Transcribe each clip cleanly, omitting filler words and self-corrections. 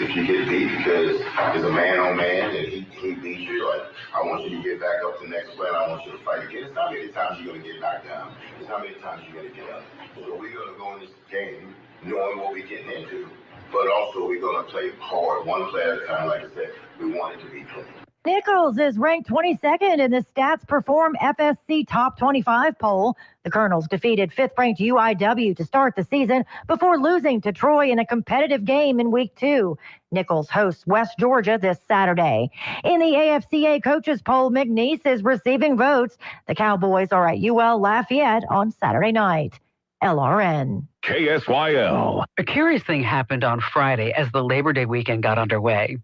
if you get beat because it's a man-on-man and he beats you, like, I want you to get back up to the next play and I want you to fight again. It's not many times you're going to get knocked down. It's not many times you're going to get up. So we're going to go in this game knowing what we're getting into, but also we're going to play hard, one play at a time. Like I said, we want it to be clean. Nichols is ranked 22nd in the Stats Perform FSC Top 25 poll. The Colonels defeated 5th-ranked UIW to start the season before losing to Troy in a competitive game in Week 2. Nichols hosts West Georgia this Saturday. In the AFCA coaches poll, McNeese is receiving votes. The Cowboys are at UL Lafayette on Saturday night. LRN. KSYL. A curious thing happened on Friday as the Labor Day weekend got underway.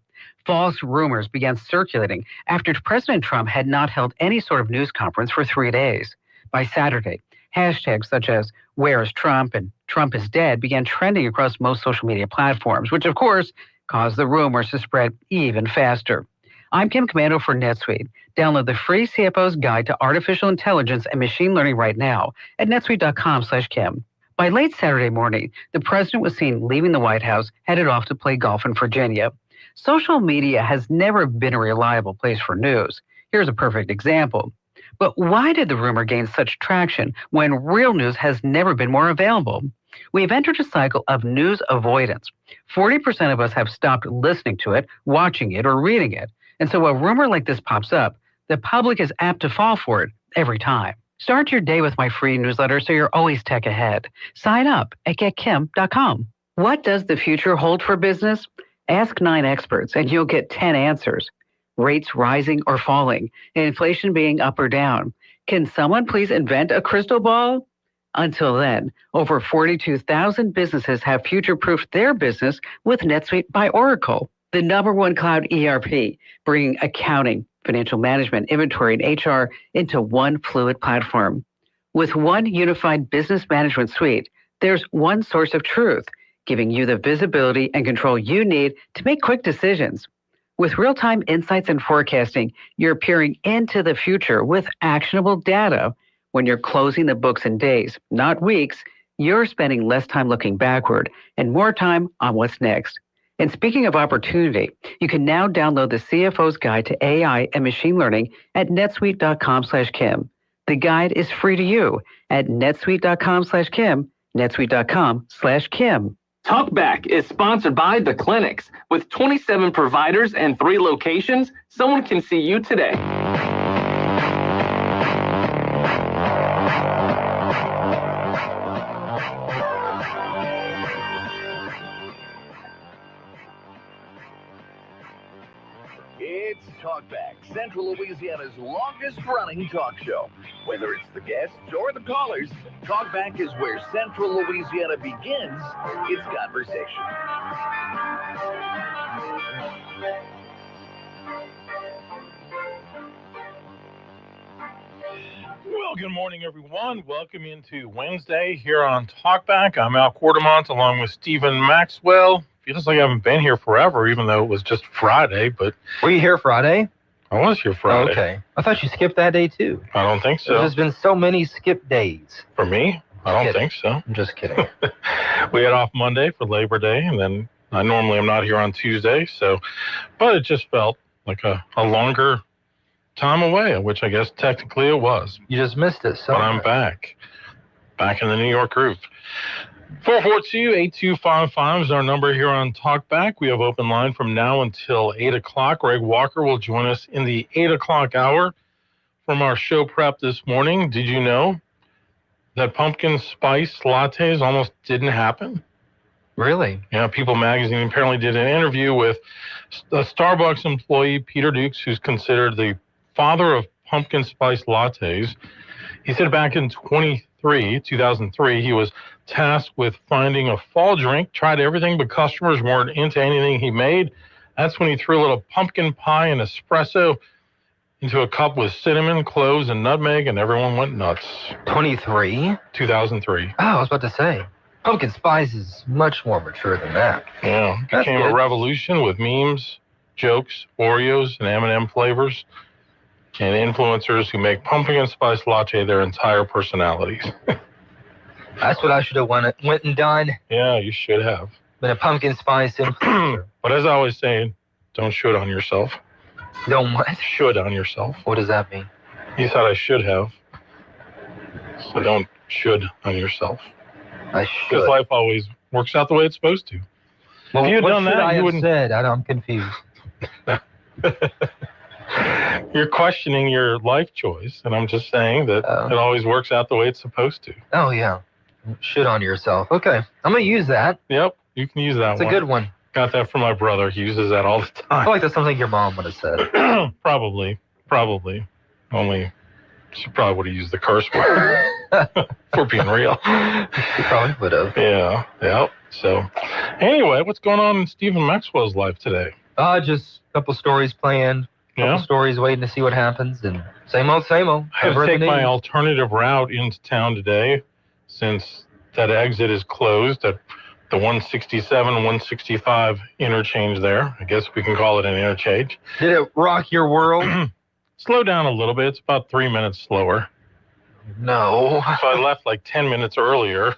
False rumors began circulating after President Trump had not held any sort of news conference for 3 days. By Saturday, hashtags such as "Where is Trump?" and "Trump is dead" began trending across most social media platforms, which of course caused the rumors to spread even faster. I'm Kim Commando for NetSuite. Download the free CFO's Guide to Artificial Intelligence and Machine Learning right now at netsuite.com/Kim. By late Saturday morning, the president was seen leaving the White House, headed off to play golf in Virginia. Social media has never been a reliable place for news. Here's a perfect example. But why did the rumor gain such traction when real news has never been more available? We've entered a cycle of news avoidance. 40% of us have stopped listening to it, watching it, or reading it. And so a rumor like this pops up, the public is apt to fall for it every time. Start your day with my free newsletter so you're always tech ahead. Sign up at getkim.com. What does the future hold for business? Ask 9 experts and you'll get 10 answers. Rates rising or falling, inflation being up or down. Can someone please invent a crystal ball? Until then, over 42,000 businesses have future-proofed their business with NetSuite by Oracle, the #1 cloud ERP, bringing accounting, financial management, inventory, and HR into one fluid platform. With one unified business management suite, there's one source of truth, giving you the visibility and control you need to make quick decisions. With real-time insights and forecasting, you're peering into the future with actionable data. When you're closing the books in days, not weeks, you're spending less time looking backward and more time on what's next. And speaking of opportunity, you can now download the CFO's Guide to AI and Machine Learning at netsuite.com/Kim. The guide is free to you at netsuite.com/Kim, netsuite.com/Kim. Talkback is sponsored by The Clinics. With 27 providers and 3 locations, someone can see you today. It's Talkback, Central Louisiana's longest-running talk show. Whether it's the guests or the callers, Talkback is where Central Louisiana begins its conversation. Well, good morning, everyone. Welcome into Wednesday here on Talkback. I'm Al Quartermont along with Stephen Maxwell. Feels like I haven't been here forever, even though it was just Friday, but... Were you here Friday? I was here Friday. Okay. I thought you skipped that day, too. I don't think so. There's been so many skip days. For me? I don't think so. I'm just kidding. We had off Monday for Labor Day, and then I normally am not here on Tuesday, so... But it just felt like a longer time away, which I guess technically it was. You just missed it. But I'm back. Back in the New York groove. 442-8255 is our number here on Talkback. We have open line from now until 8 o'clock. Greg Walker will join us in the 8 o'clock hour from our show prep this morning. Did you know that pumpkin spice lattes almost didn't happen? Really? Yeah, People Magazine apparently did an interview with a Starbucks employee, Peter Dukes, who's considered the father of pumpkin spice lattes. He said back in 2003, he was tasked with finding a fall drink, tried everything, but customers weren't into anything he made. That's when he threw a little pumpkin pie and espresso into a cup with cinnamon, cloves, and nutmeg, and everyone went nuts. 2003? 2003. Oh, I was about to say. Pumpkin spice is much more mature than that. Yeah, it became a revolution with memes, jokes, Oreos, and M&M flavors, and influencers who make pumpkin spice latte their entire personalities. That's what I should have went and done. Yeah, you should have. Been a pumpkin spice influencer. But as I always say, don't should on yourself. Don't what? Should on yourself. What does that mean? You said I should have. So don't should on yourself. I Because should. life always works out the way it's supposed to. Well, if you had what done should that, I you have wouldn't. said? I'm confused. You're questioning your life choice, and I'm just saying that it always works out the way it's supposed to. Oh, yeah. Should on yourself. Okay. I'm going to use that. Yep, you can use that It's one. a good one. Got that from my brother. He uses that all the I time. feel like that's something your mom would have said. Probably. Only she probably would have used the curse word. For being real. She probably would have. Yeah. So, anyway, what's going on in Stephen Maxwell's life today? Just a couple stories planned. Couple Yeah. stories waiting to see what happens. And same old, same old. I had to Cover take the my news. alternative route into town today since that exit is closed at the 167, 165 interchange there. I guess we can call it an interchange. Did it rock your world? Slow down a little bit. It's about 3 minutes slower. No. So I left like 10 minutes earlier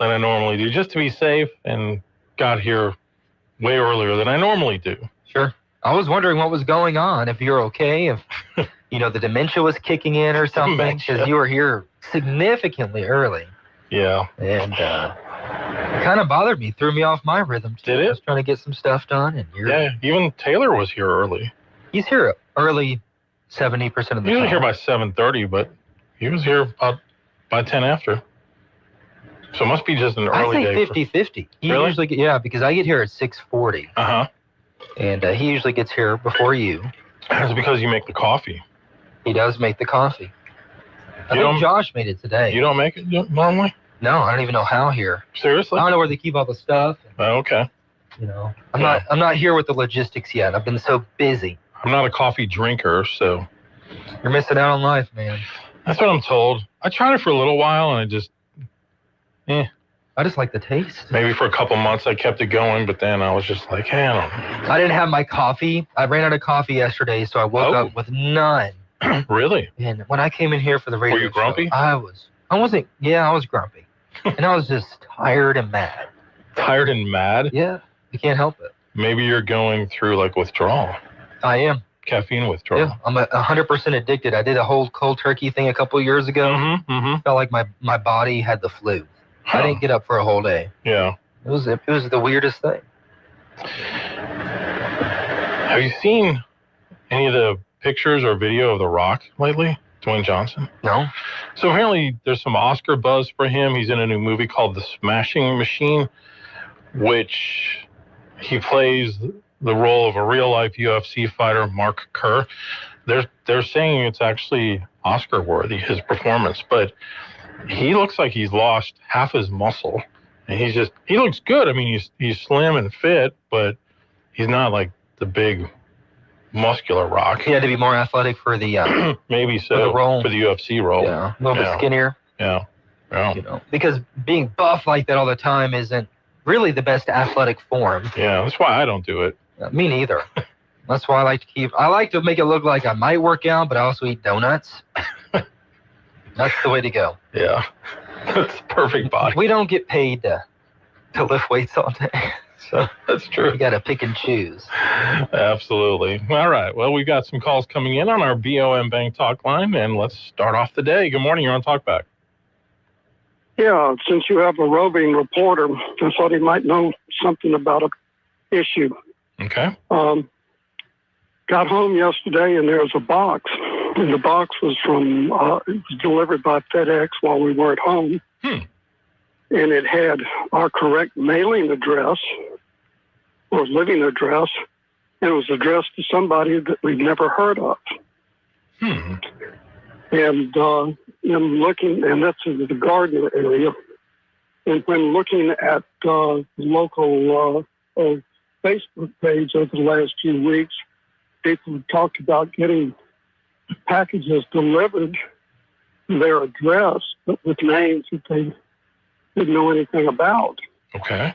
than I normally do just to be safe and got here way earlier than I normally do. Sure. I was wondering what was going on, if you're okay, if, the dementia was kicking in or something, Dementia. because you were here significantly early. Yeah. And it kind of bothered me, threw me off my rhythm. Too. Did it? I was trying to get some stuff done, and Yeah, even Taylor was here early. he's here early 70% of the Usually time. here by 7:30, but he was here about by 10 after. So it must be just an I early say day. 50-50. He Really? usually, because I get here at 6:40, Uh-huh. and he usually gets here before you. It's because you make the coffee. He does make the coffee. I You think don't- Josh made it today. You don't make it normally? No, I don't even know how here. Seriously? I don't know where they keep all the stuff. Oh, okay. I'm not here with the logistics yet. I've been so busy. I'm not a coffee drinker, so You're missing out on life, man. that's what I'm told. I tried it for a little while, and I just, I just like the taste. maybe for a couple months I kept it going, but then I was just like, hey, I I didn't have my coffee. I ran out of coffee yesterday, so I woke Oh. up with none. don't. Really? And when I came in here for the radio you grumpy? show, I was grumpy. And I was just tired and mad. Tired and mad? Yeah, I can't help it. Maybe you're going through like withdrawal, I am. caffeine withdrawal. Yeah, I'm 100% addicted. I did a whole cold turkey thing a couple years ago. Mm-hmm. Felt like my body had the flu. I didn't get up for a whole day. Yeah. It was the weirdest thing. Have you seen any of the pictures or video of The Rock lately? Dwayne Johnson? No? So apparently there's some Oscar buzz for him. He's in a new movie called The Smashing Machine, which he plays the role of a real-life UFC fighter, Mark Kerr. They're saying it's actually Oscar-worthy, his performance, but he looks like he's lost half his muscle, and he looks good. I mean, he's slim and fit, but he's not like the big muscular Rock. He had to be more athletic for the Maybe For the so role. for the UFC role. a little bit Yeah. skinnier, Yeah. because being buff like that all the time isn't really the best athletic form. Yeah, that's why I don't do it. Me neither. That's why I like to make it look like I might work out, but I also eat donuts. That's the way to go. Yeah. That's perfect body. We don't get paid to lift weights all day. So That's you true. got to pick and choose. Absolutely. All right. Well, we've got some calls coming in on our BOM Bank Talk line, and let's start off the day. Good morning. You're on Talkback. Yeah, since you have a roving reporter, I thought he might know something about an issue. Okay. Got home yesterday and there was a box, and the box was from, it was delivered by FedEx while we were at home. And it had our correct mailing address or living address, and it was addressed to somebody that we'd never heard of. And in looking, and that's in the Gardner area, and when looking at the local Facebook page over the last few weeks, people have talked about getting packages delivered to their address, but with names that they didn't know anything about. Okay.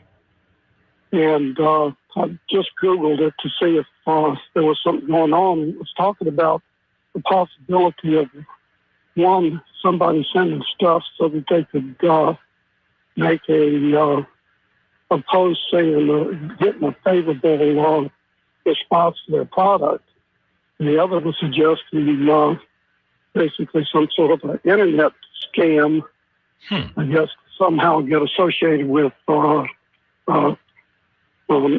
And I just Googled it to see if there was something going on. It was talking about the possibility of somebody sending stuff so that they could make a a post saying getting a favorable response to their product. And the other was suggesting basically some sort of an internet scam, I guess, somehow get associated with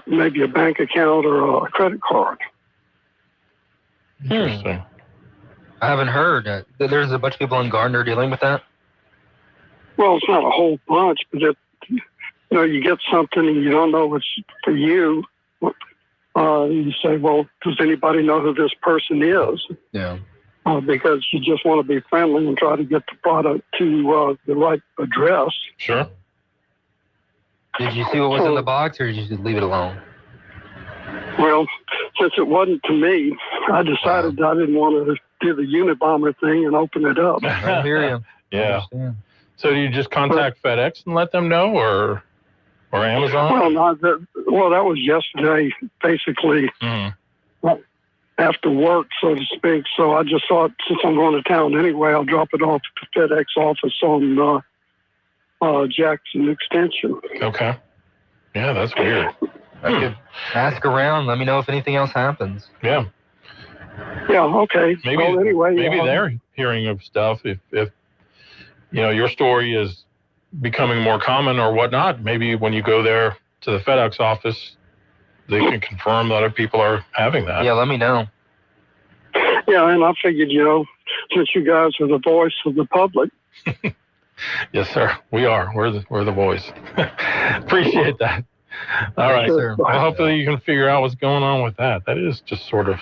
maybe a bank account or a credit card. Interesting. I haven't heard. There's a bunch of people in Gardner dealing with that. Well, it's not a whole bunch, but you get something and you don't know it's for you. You say, well, does anybody know who this person is? Yeah. Because you just want to be friendly and try to get the product to the right address. Sure. Did you see what was in the box, or did you just leave it alone? Well, since it wasn't to me, I decided I didn't want to do the Unabomber thing and open it up. I hear you. Yeah. So do you just contact FedEx and let them know, or Amazon? Well, that was yesterday, basically. After work, so to speak. So I just thought, since I'm going to town anyway, I'll drop it off at the FedEx office on Jackson Extension. Okay. Yeah, that's weird. I could ask around. Let me know if anything else happens. Yeah. Yeah. Okay. Maybe. Well, anyway, maybe they're hearing of stuff. If your story is becoming more common or whatnot, maybe when you go there to the FedEx office, they can confirm that other people are having that. Yeah, let me know. Yeah, and I figured, since you guys are the voice of the public. Yes, sir. We are. We're the voice. Appreciate that. All right, sir. Well, hopefully you can figure out what's going on with that. That is just sort of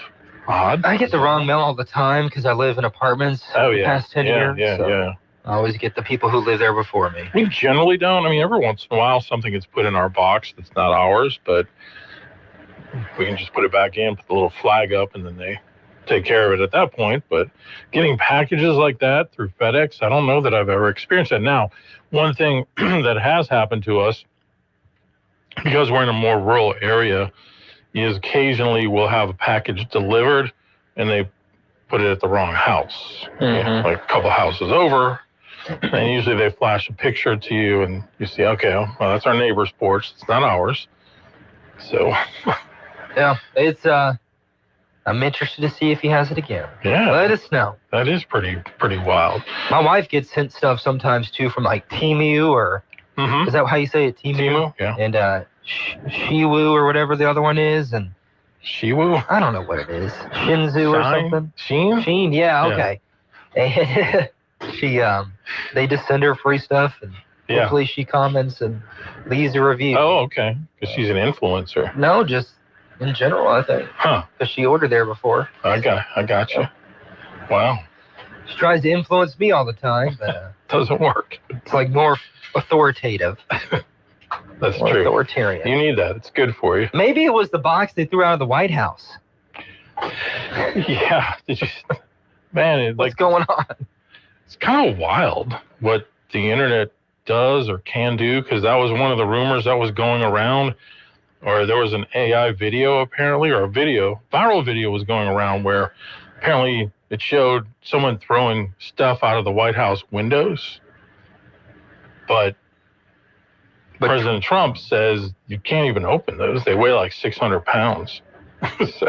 odd. I get the wrong mail all the time because I live in apartments the past 10 years. Yeah. I always get the people who live there before me. We generally don't. I mean, every once in a while something gets put in our box that's not ours, but we can just put it back in, put the little flag up, and then they take care of it at that point. But getting packages like that through FedEx, I don't know that I've ever experienced that. Now, one thing that has happened to us, because we're in a more rural area, is occasionally we'll have a package delivered and they put it at the wrong house, like a couple houses over. And usually they flash a picture to you and you see, okay, well, that's our neighbor's porch. It's not ours. So, yeah, it's, I'm interested to see if he has it again. Yeah. Let us know. That is pretty wild. My wife gets sent stuff sometimes too from like Temu or, is that how you say it? Temu, yeah. And Shiwu or whatever the other one is. And Shiwu? I don't know what it is. Shinzu or something. Sheen, yeah, okay. And they just send her free stuff, and hopefully she comments and leaves a review. Oh, okay. Because she's an influencer. No, just in general, I think. Huh. Because she ordered there before. I got you. Wow. She tries to influence me all the time, but doesn't work. It's like more authoritative. That's more true. Authoritarian. You need that. It's good for you. Maybe it was the box they threw out of the White House. Yeah. Man, what's going on? It's kind of wild what the internet does or can do, because that was one of the rumors that was going around, or there was an AI video apparently, or a viral video was going around where apparently it showed someone throwing stuff out of the White House windows. But President Trump says you can't even open those. They weigh like 600 pounds. So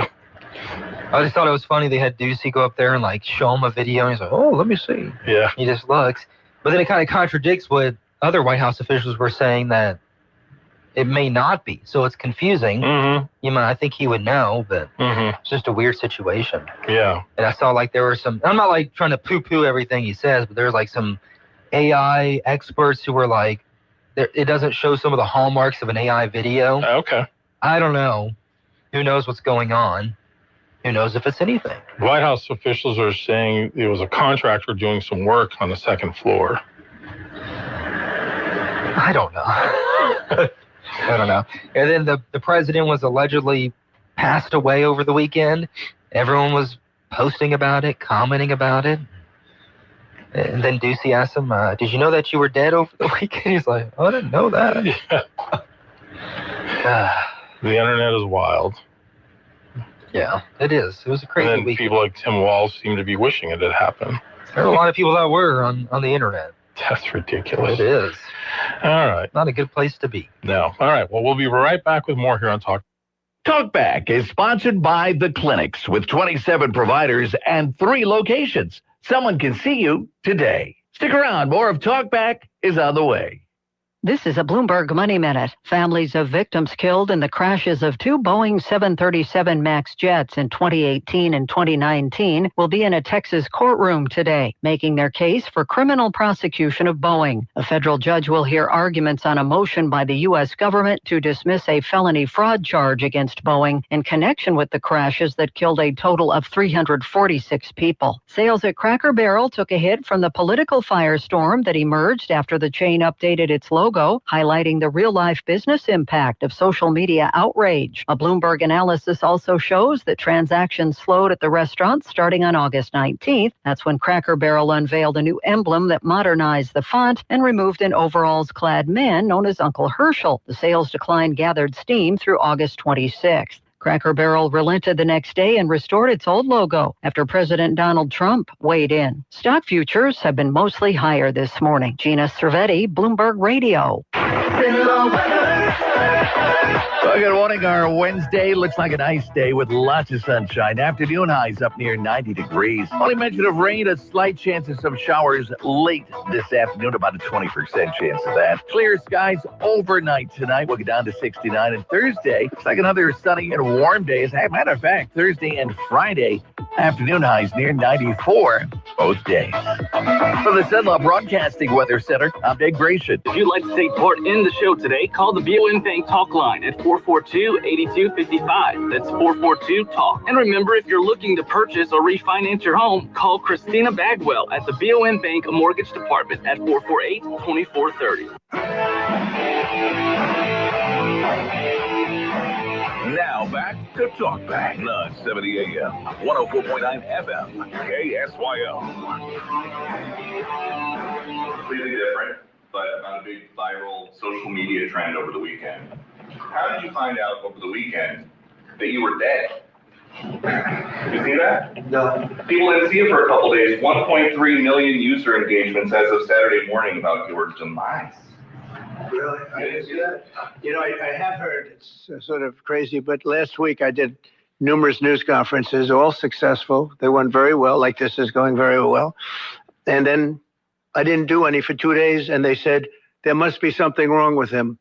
I just thought it was funny they had Ducey go up there and like show him a video, and he's like, oh, let me see. Yeah. He just looks. But then it kind of contradicts what other White House officials were saying, that it may not be. So it's confusing. I think he would know, but it's just a weird situation. Yeah. And I saw like there were some, I'm not like trying to poo-poo everything he says, but there's like some AI experts who were like, it doesn't show some of the hallmarks of an AI video. Okay. I don't know. Who knows what's going on? Who knows if it's anything? White House officials are saying it was a contractor doing some work on the second floor. I don't know. I don't know. And then the president was allegedly passed away over the weekend. Everyone was posting about it, commenting about it. And then Ducey asked him, did you know that you were dead over the weekend? He's like, oh, I didn't know that. Yeah. The internet is wild. Yeah, it is. It was a crazy weekend. People like Tim Walz seem to be wishing it had happened. There are a lot of people that were on the internet. That's ridiculous. It is. All right. Not a good place to be. No. All right. Well, we'll be right back with more here on Talk. Talkback is sponsored by The Clinics with 27 providers and 3 locations. Someone can see you today. Stick around. More of Talkback is on the way. This is a Bloomberg Money Minute. Families of victims killed in the crashes of 2 Boeing 737 MAX jets in 2018 and 2019 will be in a Texas courtroom today, making their case for criminal prosecution of Boeing. A federal judge will hear arguments on a motion by the U.S. government to dismiss a felony fraud charge against Boeing in connection with the crashes that killed a total of 346 people. Sales at Cracker Barrel took a hit from the political firestorm that emerged after the chain updated its logo, highlighting the real-life business impact of social media outrage. A Bloomberg analysis also shows that transactions slowed at the restaurant starting on August 19th. That's when Cracker Barrel unveiled a new emblem that modernized the font and removed an overalls-clad man known as Uncle Herschel. The sales decline gathered steam through August 26th. Cracker Barrel relented the next day and restored its old logo after President Donald Trump weighed in. Stock futures have been mostly higher this morning. Gina Cervetti, Bloomberg Radio. Well, good morning. Our Wednesday looks like a nice day with lots of sunshine. Afternoon highs up near 90 degrees. Only mention of rain, a slight chance of some showers late this afternoon, about a 20% chance of that. Clear skies overnight tonight. We'll get down to 69. And Thursday looks like another sunny and warm day. As a matter of fact, Thursday and Friday, afternoon highs near 94 both days. From the Cenla Broadcasting Weather Center, I'm Dave Gratian. If you'd like to take part in the show today, call the BON Bank Talk line at 442-8255. That's 442-TALK. And remember, if you're looking to purchase or refinance your home, call Christina Bagwell at the BON Bank Mortgage Department at 448-2430. Now back to Talkback, 970 AM, 104.9 FM, KSYO. Completely different, but not a big viral social media trend over the weekend. How did you find out over the weekend that you were dead? Did you see that? No. People didn't see it for a couple days. 1.3 million user engagements as of Saturday morning about your demise. Really? I didn't see that. You know, I have heard it's sort of crazy, but last week I did numerous news conferences, all successful. They went very well, like this is going very well. And then I didn't do any for 2 days, and they said, there must be something wrong with him.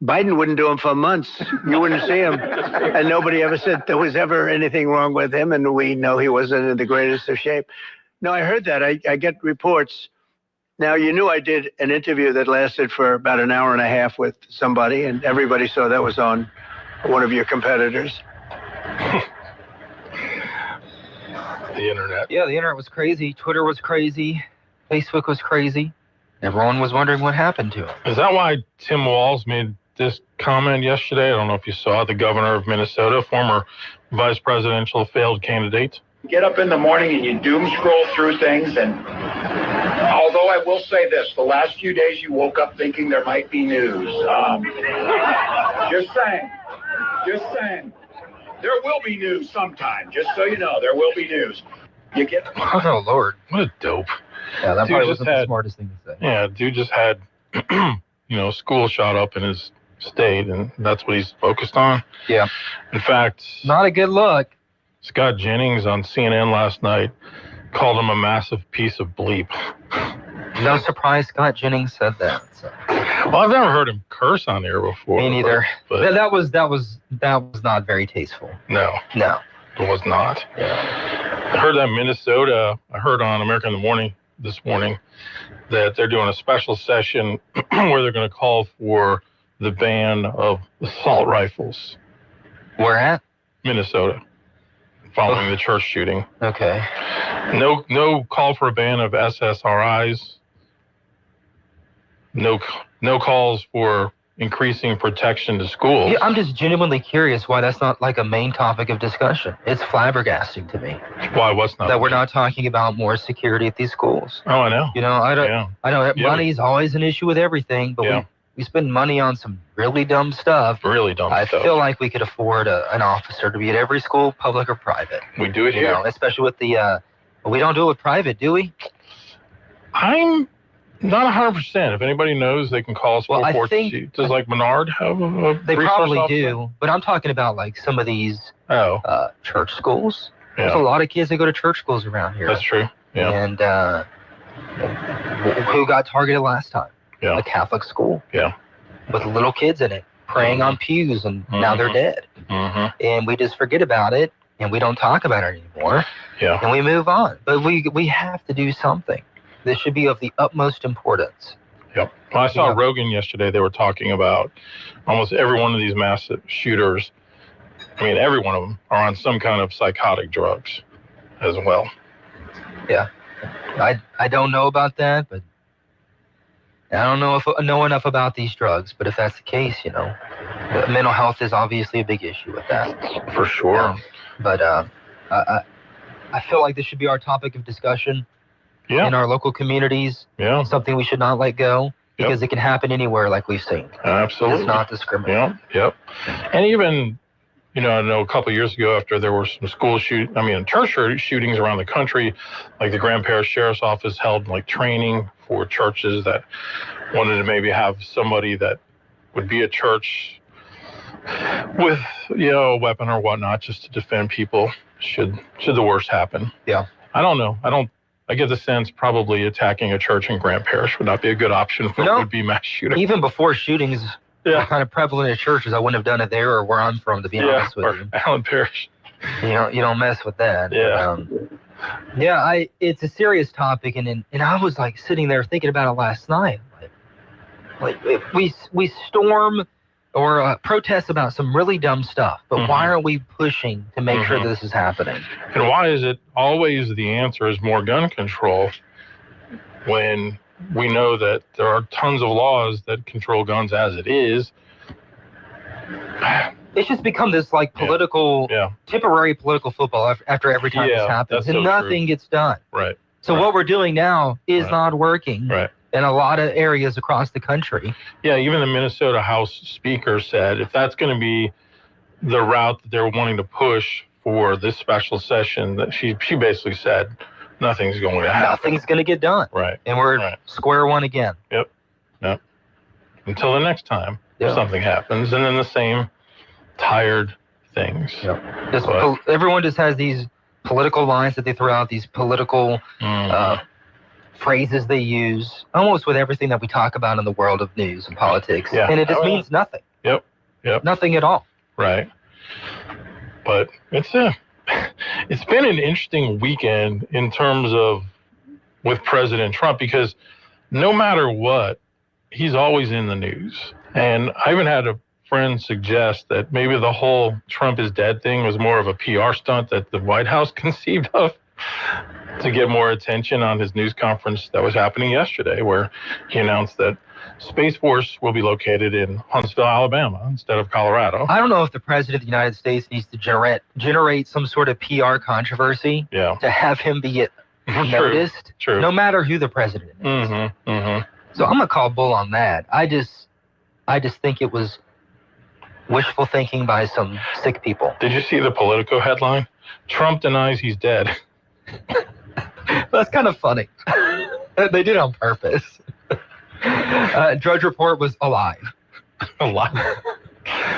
Biden wouldn't do them for months. You wouldn't see him. And nobody ever said there was ever anything wrong with him, and we know he wasn't in the greatest of shape. No, I heard that. I get reports. Now, you knew I did an interview that lasted for about an hour and a half with somebody, and everybody saw that was on one of your competitors. The internet. Yeah, the internet was crazy. Twitter was crazy. Facebook was crazy. Everyone was wondering what happened to him. Is that why Tim Walz made this comment yesterday? I don't know if you saw it. The governor of Minnesota, former vice presidential failed candidate. Get up in the morning and you doom scroll through things, and although I will say this, the last few days you woke up thinking there might be news. Just saying. There will be news sometime, just so you know, there will be news. You get... Oh, Lord. What a dope. Yeah, that Dude probably just wasn't the had- smartest thing to say. Yeah, dude just had, school shot up in his state, and that's what he's focused on. Yeah. In fact, Not a good look. Scott Jennings on CNN last night called him a massive piece of bleep. No surprise Scott Jennings said that. So. Well, I've never heard him curse on there before. Me neither. But That was not very tasteful. no, No. it was not. I heard that Minnesota, I heard on America in the Morning this morning that they're doing a special session where they're going to call for the ban of assault rifles. Where at? Minnesota, following the church shooting. Okay. No call for a ban of SSRIs. No calls for increasing protection to schools. Yeah, I'm just genuinely curious why that's not like a main topic of discussion. It's flabbergasting to me Why? What's not? that we're not talking about more security at these schools. Oh, I know. You know, I Yeah. know that Yeah. money's always an issue with everything, but Yeah. we spend money on some really dumb stuff. Really dumb I stuff. feel like we could afford an officer to be at every school, public or private. We do it You here. know, especially with the we don't do it with private, do we? I'm Not 100%. If anybody knows, they can call us. Well, I 442. think Does like Menard have a they resource probably officer? do, but I'm talking about like some of these church schools. Yeah. There's a lot of kids that go to church schools around here. That's true. Yeah. And who got targeted last time? Yeah. A Catholic school. Yeah. With little kids in it, praying on pews, and now they're dead. And we just forget about it, and we don't talk about it anymore. Yeah. And we move on. But we have to do something. This should be of the utmost importance. Yep. Well, I saw Rogan yesterday. They were talking about almost every one of these massive shooters. I mean, every one of them are on some kind of psychotic drugs as well. Yeah. I don't know about that, but I don't know enough about these drugs. But if that's the case, mental health is obviously a big issue with that. For sure. But I feel like this should be our topic of discussion. Yeah. In our local communities. Yeah. Something we should not let go because it can happen anywhere, like we've seen. Absolutely. It's not discriminatory. Yep. And even, I know a couple of years ago after there were some church shootings around the country, like the Grand Parish Sheriff's Office held like training for churches that wanted to maybe have somebody that would be at church with, a weapon or whatnot just to defend people should the worst happen. Yeah. I don't know. I get the sense probably attacking a church in Grand Parish would not be a good option for would-be mass shooting. Even before shootings were kind of prevalent in churches, I wouldn't have done it there or where I'm from, to be honest with you. Allen Parish. You don't mess with that. Yeah. But, it's a serious topic, and I was like sitting there thinking about it last night. Like if we storm or protest about some really dumb stuff, but why aren't we pushing to make sure this is happening? And why is it always the answer is more gun control when we know that there are tons of laws that control guns as it is? It's just become this like political, temporary political football after every time this happens, and nothing gets done. Right. So what we're doing now is not working. Right. In a lot of areas across the country. Yeah, even the Minnesota House Speaker said if that's going to be the route that they're wanting to push for this special session, that she basically said nothing's going to happen. Nothing's going to get done. Right. And we're square one again. Yep. Until the next time something happens, and then the same tired things. Yep. Everyone just has these political lines that they throw out, these political phrases they use almost with everything that we talk about in the world of news and politics. Yeah. And it just means nothing. Yep. Nothing at all. Right. But it's been an interesting weekend in terms of with President Trump, because no matter what, he's always in the news. And I even had a friend suggest that maybe the whole Trump is dead thing was more of a PR stunt that the White House conceived of to get more attention on his news conference that was happening yesterday, where he announced that Space Force will be located in Huntsville, Alabama, instead of Colorado. I don't know if the president of the United States needs to generate some sort of PR controversy to have him be noticed, no matter who the president is. So I'm gonna call bull on that. I just think it was wishful thinking by some sick people. Did you see the Politico headline? Trump denies he's dead. That's kind of funny. They did it on purpose. Drudge Report was alive. Alive.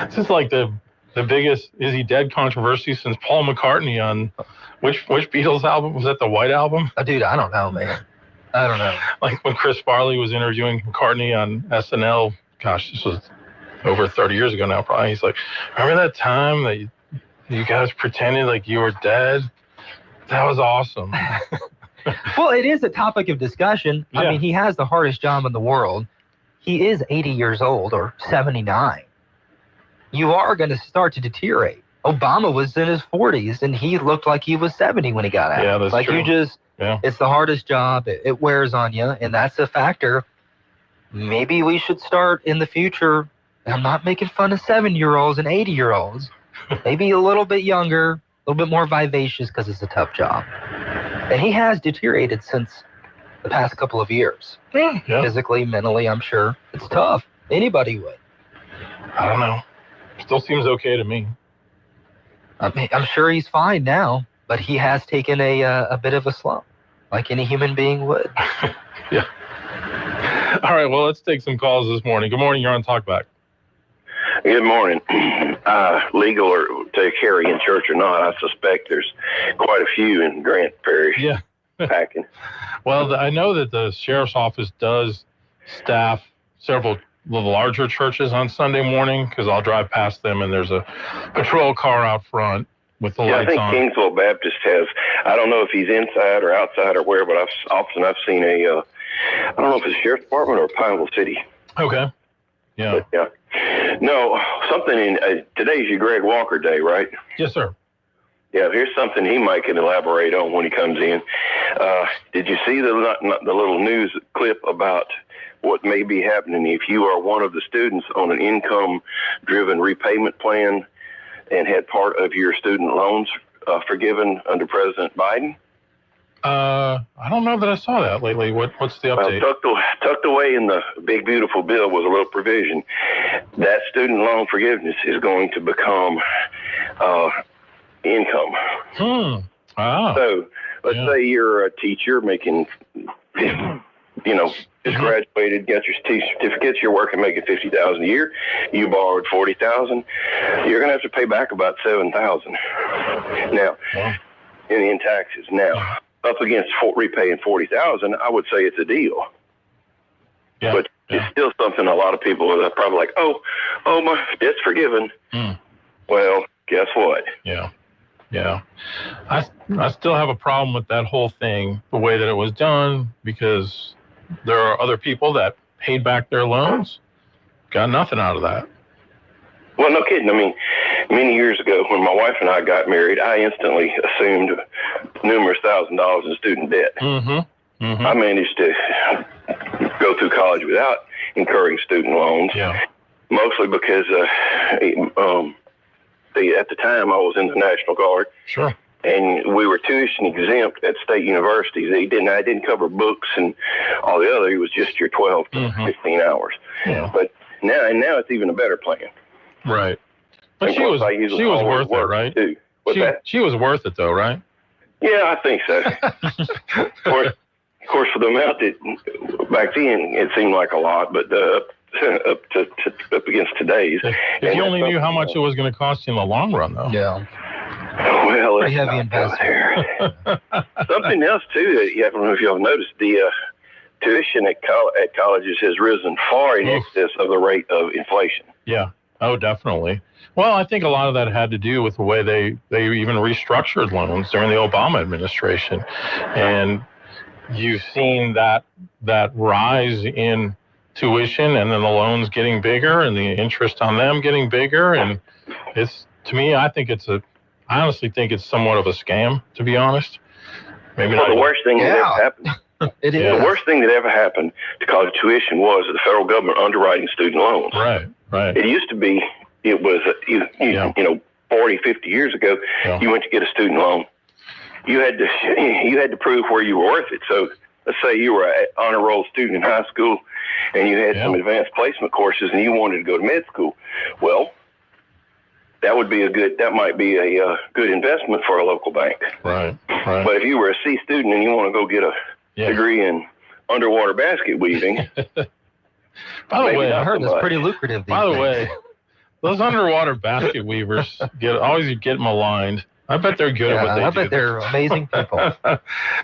This is like the biggest is he dead controversy since Paul McCartney on which Beatles album? Was that the White Album? Dude, I don't know, man. I don't know. Like when Chris Farley was interviewing McCartney on SNL. Gosh, this was over 30 years ago now, probably. He's like, remember that time that you guys pretended like you were dead? That was awesome. Well, it is a topic of discussion. Yeah. I mean, he has the hardest job in the world. He is 80 years old or 79. You are going to start to deteriorate. Obama was in his 40s, and he looked like he was 70 when he got out. Yeah, that's like true. It's the hardest job. It wears on you, and that's a factor. Maybe we should start in the future. I'm not making fun of 7-year-olds and 80-year-olds. Maybe a little bit younger, a little bit more vivacious, because it's a tough job. And he has deteriorated since the past couple of years. Yeah. Physically, mentally, I'm sure. It's tough. Anybody would. I don't know. Still seems okay to me. I mean, I'm sure he's fine now, but he has taken a bit of a slump, like any human being would. Yeah. All right, well, let's take some calls this morning. Good morning, you're on Talkback. Good morning. Legal or to carry in church or not, I suspect there's quite a few in Grant Parish. Yeah. Packing. Well, I know that the sheriff's office does staff several of the larger churches on Sunday morning, because I'll drive past them and there's a patrol car out front with the lights on. I think Kingsville Baptist has, I don't know if he's inside or outside or where, but I've seen a, I don't know if it's the Sheriff's Department or Pineville City. Okay. Yeah. But, yeah. No, something in, today's your Greg Walker Day, right? Yes, sir. Yeah, here's something he might can elaborate on when he comes in. Did you see the little news clip about what may be happening if you are one of the students on an income-driven repayment plan and had part of your student loans forgiven under President Biden? I don't know that I saw that lately. What's the update? Well, tucked away in the big, beautiful bill was a little provision that student loan forgiveness is going to become income. So let's say you're a teacher making, just graduated, got your certificates, you're working, making $50,000 a year. You borrowed $40,000. You're going to have to pay back about $7,000 now in taxes. Now, up against repaying $40,000, I would say it's a deal. Yeah. But it's still something a lot of people are probably like, oh, my debt's forgiven. Well, guess what? Yeah. I still have a problem with that whole thing, the way that it was done, because there are other people that paid back their loans, got nothing out of that. Well, no kidding. I mean, many years ago when my wife and I got married, I instantly assumed numerous $1,000s in student debt. I managed to go through college without incurring student loans, mostly because at the time I was in the National Guard. Sure. And we were tuition exempt at state universities. I didn't cover books and all the other. It was just your 12 to 15 hours. Yeah. But now it's even a better plan. Right. But she was worth it, right? Too. She was worth it, though, right? Yeah, I think so. Of course, for the amount that back then it seemed like a lot, but up against today's. If you only knew how much it was going to cost you in the long run, though. Yeah. Well, pretty heavy investment. Something else too. I don't know if y'all noticed the tuition at colleges has risen far in excess of the rate of inflation. Yeah. Oh, definitely. Well, I think a lot of that had to do with the way they even restructured loans during the Obama administration, and you've seen that rise in tuition, and then the loans getting bigger, and the interest on them getting bigger, and it's, to me, I honestly think it's somewhat of a scam, to be honest. Maybe not. The worst thing that ever happened. It is. The worst thing that ever happened to college tuition was the federal government underwriting student loans. Right. It used to be, it was, 40, 50 years ago, you went to get a student loan. You had to prove where you were worth it. So let's say you were an honor roll student in high school and you had some advanced placement courses and you wanted to go to med school. Well, that might be a good investment for a local bank. Right. But if you were a C student and you want to go get a degree in underwater basket weaving. By the way, I heard that's pretty lucrative. By the way, those underwater basket weavers always get maligned. I bet they're good at what they do. I bet they're amazing people.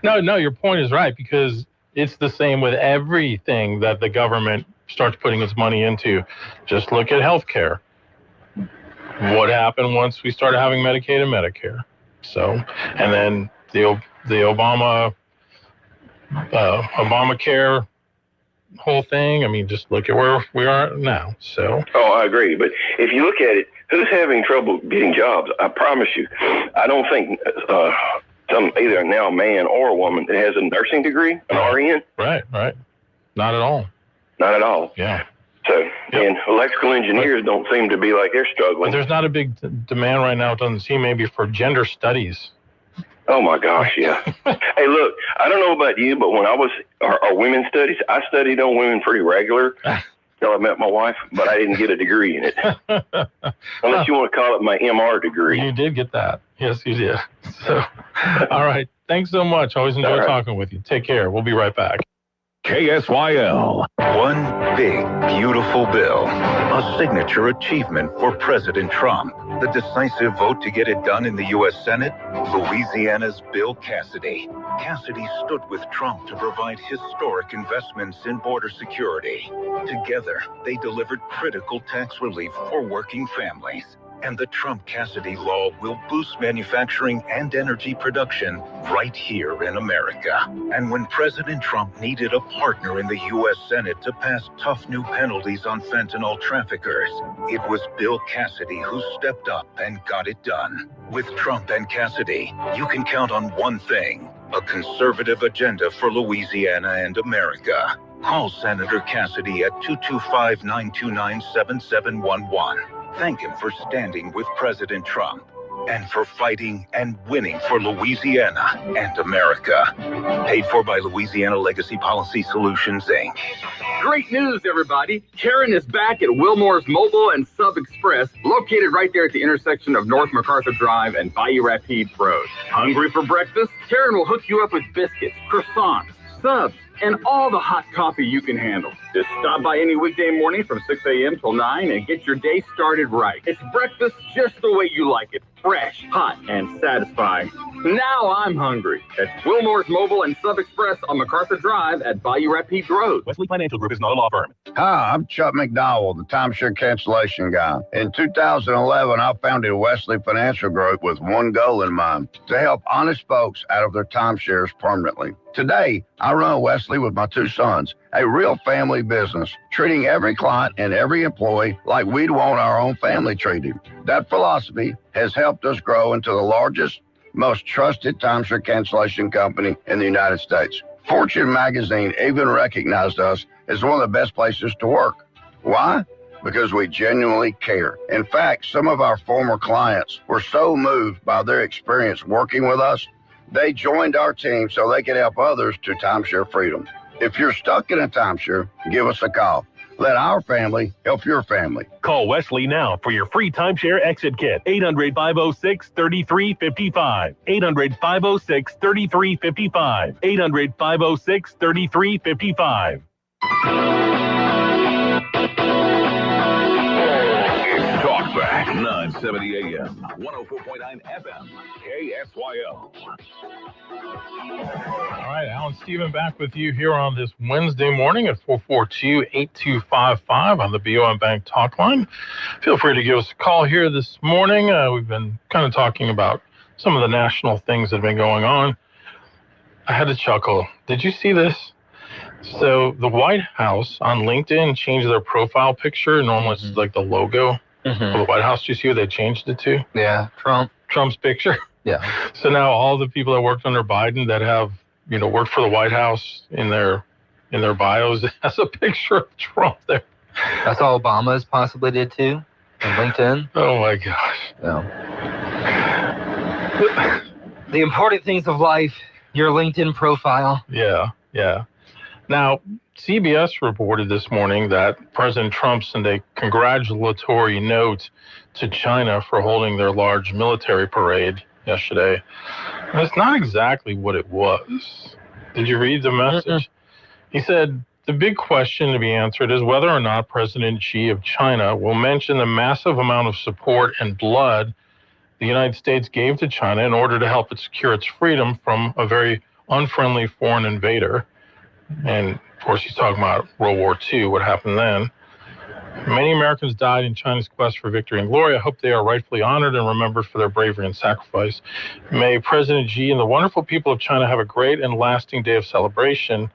No, your point is right, because it's the same with everything that the government starts putting its money into. Just look at healthcare. What happened once we started having Medicaid and Medicare? So, and then the Obamacare whole thing. I mean, just look at where we are now. So. Oh, I agree. But if you look at it, who's having trouble getting jobs? I promise you, I don't think either now a man or a woman that has a nursing degree, an RN. Right. Not at all. Not at all. Yeah. So, and electrical engineers don't seem to be like they're struggling. But there's not a big demand right now, it doesn't seem, maybe for gender studies. Oh my gosh, yeah. Hey, look, I don't know about you, but when I was our women's studies, I studied on women pretty regular until I met my wife, but I didn't get a degree in it. Unless you want to call it my MR degree. You did get that. Yes, you did. So, all right. Thanks so much. Always enjoy talking with you. Take care. We'll be right back. KSYL. One big, beautiful bill. A signature achievement for President Trump. The decisive vote to get it done in the U.S. Senate? Louisiana's Bill Cassidy. Cassidy stood with Trump to provide historic investments in border security. Together, they delivered critical tax relief for working families. And the Trump-Cassidy law will boost manufacturing and energy production right here in America. And when President Trump needed a partner in the U.S. Senate to pass tough new penalties on fentanyl traffickers, it was Bill Cassidy who stepped up and got it done. With Trump and Cassidy, you can count on one thing: a conservative agenda for Louisiana and America. Call Senator Cassidy at 225-929-7711. Thank him for standing with President Trump and for fighting and winning for Louisiana and America. Paid for by Louisiana Legacy Policy Solutions, Inc. Great news, everybody. Karen is back at Wilmore's Mobile and Sub Express, located right there at the intersection of North MacArthur Drive and Bayou Rapide Road. Hungry for breakfast? Karen will hook you up with biscuits, croissants, subs, and all the hot coffee you can handle. Just stop by any weekday morning from 6 a.m. till 9 and get your day started right. It's breakfast just the way you like it. Fresh, hot, and satisfying. Now I'm hungry. At Wilmore's Mobile and Sub Express on MacArthur Drive at Bayou Rapide Road. Wesley Financial Group is not a law firm. Hi, I'm Chuck McDowell, the timeshare cancellation guy. In 2011, I founded Wesley Financial Group with one goal in mind: to help honest folks out of their timeshares permanently. Today, I run Wesley with my two sons, a real family business, treating every client and every employee like we'd want our own family treated. That philosophy has helped us grow into the largest, most trusted timeshare cancellation company in the United States. Fortune magazine even recognized us as one of the best places to work. Why? Because we genuinely care. In fact, some of our former clients were so moved by their experience working with us, they joined our team so they could help others to timeshare freedom. If you're stuck in a timeshare, give us a call. Let our family help your family. Call Wesley now for your free timeshare exit kit. 800-506-3355. 800-506-3355. 800-506-3355. It's Talkback 970 AM, 104.9 FM, KSYL. All right, Alan Stephen back with you here on this Wednesday morning at 442-8255 on the BOM Bank Talk Line. Feel free to give us a call here this morning. We've been kind of talking about some of the national things that have been going on. I had to chuckle. Did you see this? So the White House on LinkedIn changed their profile picture. Normally it's like the logo of the White House. Do you see what they changed it to? Yeah, Trump's picture. Yeah. So now all the people that worked under Biden that have, worked for the White House in their bios, it has a picture of Trump there. That's all Obama's possibly did too on LinkedIn. Oh my gosh. Yeah. The important things of life, your LinkedIn profile. Yeah. Now, CBS reported this morning that President Trump sent a congratulatory note to China for holding their large military parade yesterday. That's not exactly what it was. Did you read the message? He said, the big question to be answered is whether or not President Xi of China will mention the massive amount of support and blood the United States gave to China in order to help it secure its freedom from a very unfriendly foreign invader. And of course, he's talking about World War II, what happened then. Many Americans died in China's quest for victory and glory. I hope they are rightfully honored and remembered for their bravery and sacrifice. May President Xi and the wonderful people of China have a great and lasting day of celebration.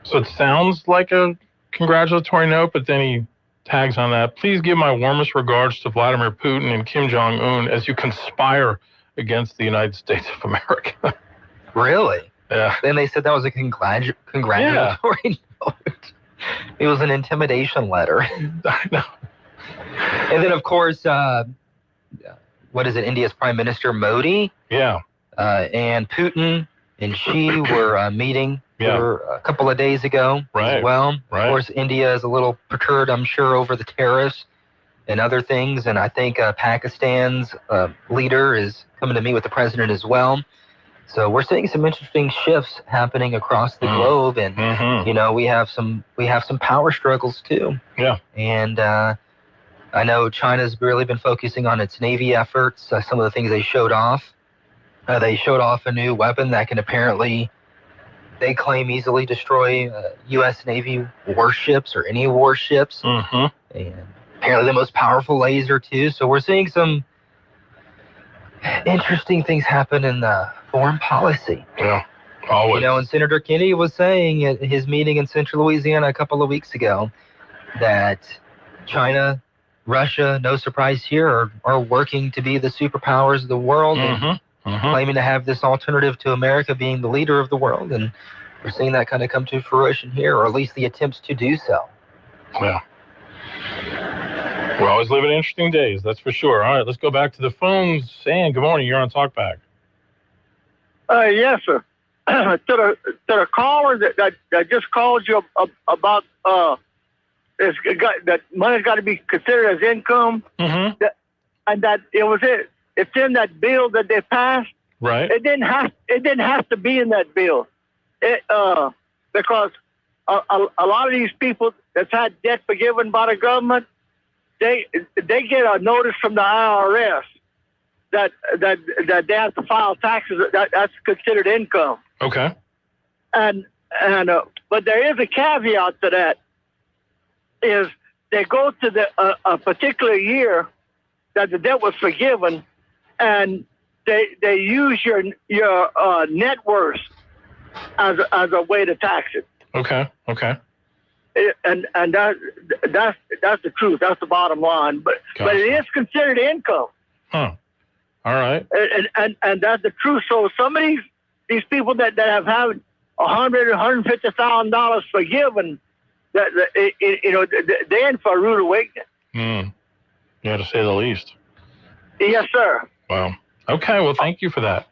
So it sounds like a congratulatory note, but then he tags on that. Please give my warmest regards to Vladimir Putin and Kim Jong-un as you conspire against the United States of America. Really? Yeah. Then they said that was a congratulatory note. It was an intimidation letter. I know. And then, of course, what is it? India's Prime Minister Modi. Yeah. And Putin and Xi were meeting a couple of days ago as well. Right. Of course, India is a little perturbed, I'm sure, over the tariffs and other things. And I think Pakistan's leader is coming to meet with the president as well. So we're seeing some interesting shifts happening across the globe, and you know, we have some power struggles too. Yeah. And I know China's really been focusing on its Navy efforts. Some of the things they showed off. They showed off a new weapon that can apparently, they claim, easily destroy U.S. Navy warships or any warships. And apparently the most powerful laser too. So we're seeing some interesting things happen in foreign policy. Yeah, always. You know, and Senator Kennedy was saying at his meeting in Central Louisiana a couple of weeks ago that China, Russia, no surprise here, are working to be the superpowers of the world, and claiming to have this alternative to America being the leader of the world. And we're seeing that kind of come to fruition here, or at least the attempts to do so. Yeah. We're always living interesting days, that's for sure. All right, let's go back to the phones. Ann, good morning. You're on Talkback. Yes, sir. to the caller that just called you about that money's got to be considered as income, and that it's in that bill that they passed. Right. It didn't have to be in that bill, because a lot of these people that's had debt forgiven by the government, they get a notice from the IRS that they have to file taxes. That's considered income. Okay. And but there is a caveat to that. Is they go to a particular year that the debt was forgiven, and they use your net worth as a way to tax it. Okay. And that's the truth. That's the bottom line. But it is considered income. Huh. All right. And that's the truth. So some of these people that have had $150,000 forgiven, they're in for a rude awakening. Yeah, to say the least. Yes, sir. Wow. Okay. Well, thank you for that.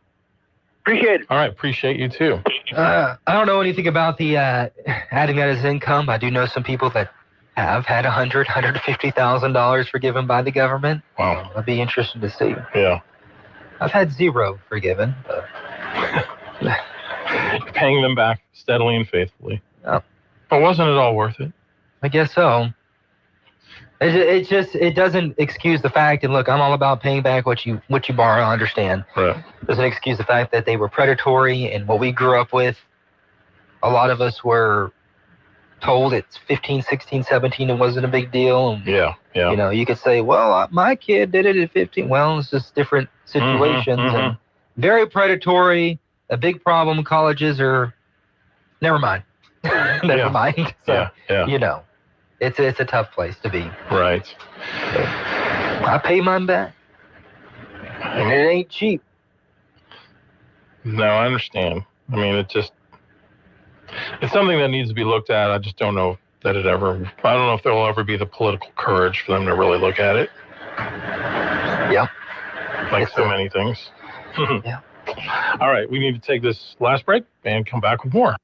Appreciate it. All right. Appreciate you too. I don't know anything about the adding that as income. I do know some people that have had $150,000 forgiven by the government. Wow. It'll be interesting to see. Yeah. I've had zero forgiven. Paying them back steadily and faithfully. Oh. But wasn't it all worth it? I guess so. It doesn't excuse the fact, and look, I'm all about paying back what you borrow, I understand. Right. Doesn't excuse the fact that they were predatory, and what we grew up with, a lot of us were told it's 15, 16, 17, it wasn't a big deal. And, yeah. You know, you could say, well, my kid did it at 15. Well, it's just different situations. And very predatory, a big problem. Colleges are, never mind. Never mind. So, you know, it's a tough place to be. Right. I pay mine back. And it ain't cheap. No, I understand. I mean, it's something that needs to be looked at. I just don't know that I don't know if there will ever be the political courage for them to really look at it. Yeah. Like so many things. Yeah. All right, we need to take this last break and come back with more.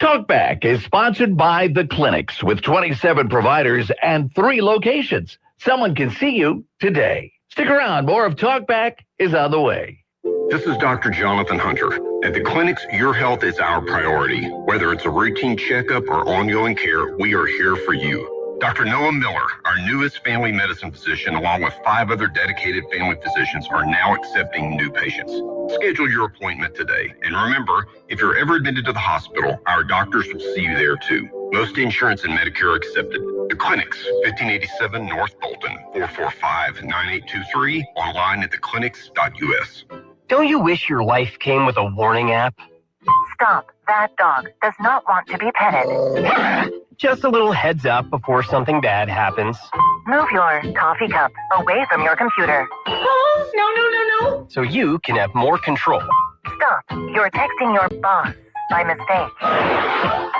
Talkback is sponsored by The Clinics with 27 providers and 3 locations. Someone can see you today. Stick around. More of Talkback is on the way. This is Dr. Jonathan Hunter. At the clinics, your health is our priority. Whether it's a routine checkup or ongoing care, we are here for you. Dr. Noah Miller, our newest family medicine physician, along with 5 other dedicated family physicians, are now accepting new patients. Schedule your appointment today. And remember, if you're ever admitted to the hospital, our doctors will see you there too. Most insurance and Medicare are accepted. The Clinics, 1587 North Bolton, 445-9823, online at theclinics.us. Don't you wish your life came with a warning app? Stop. That dog does not want to be petted. Just a little heads up before something bad happens. Move your coffee cup away from your computer. Oh, no. So you can have more control. Stop. You're texting your boss by mistake.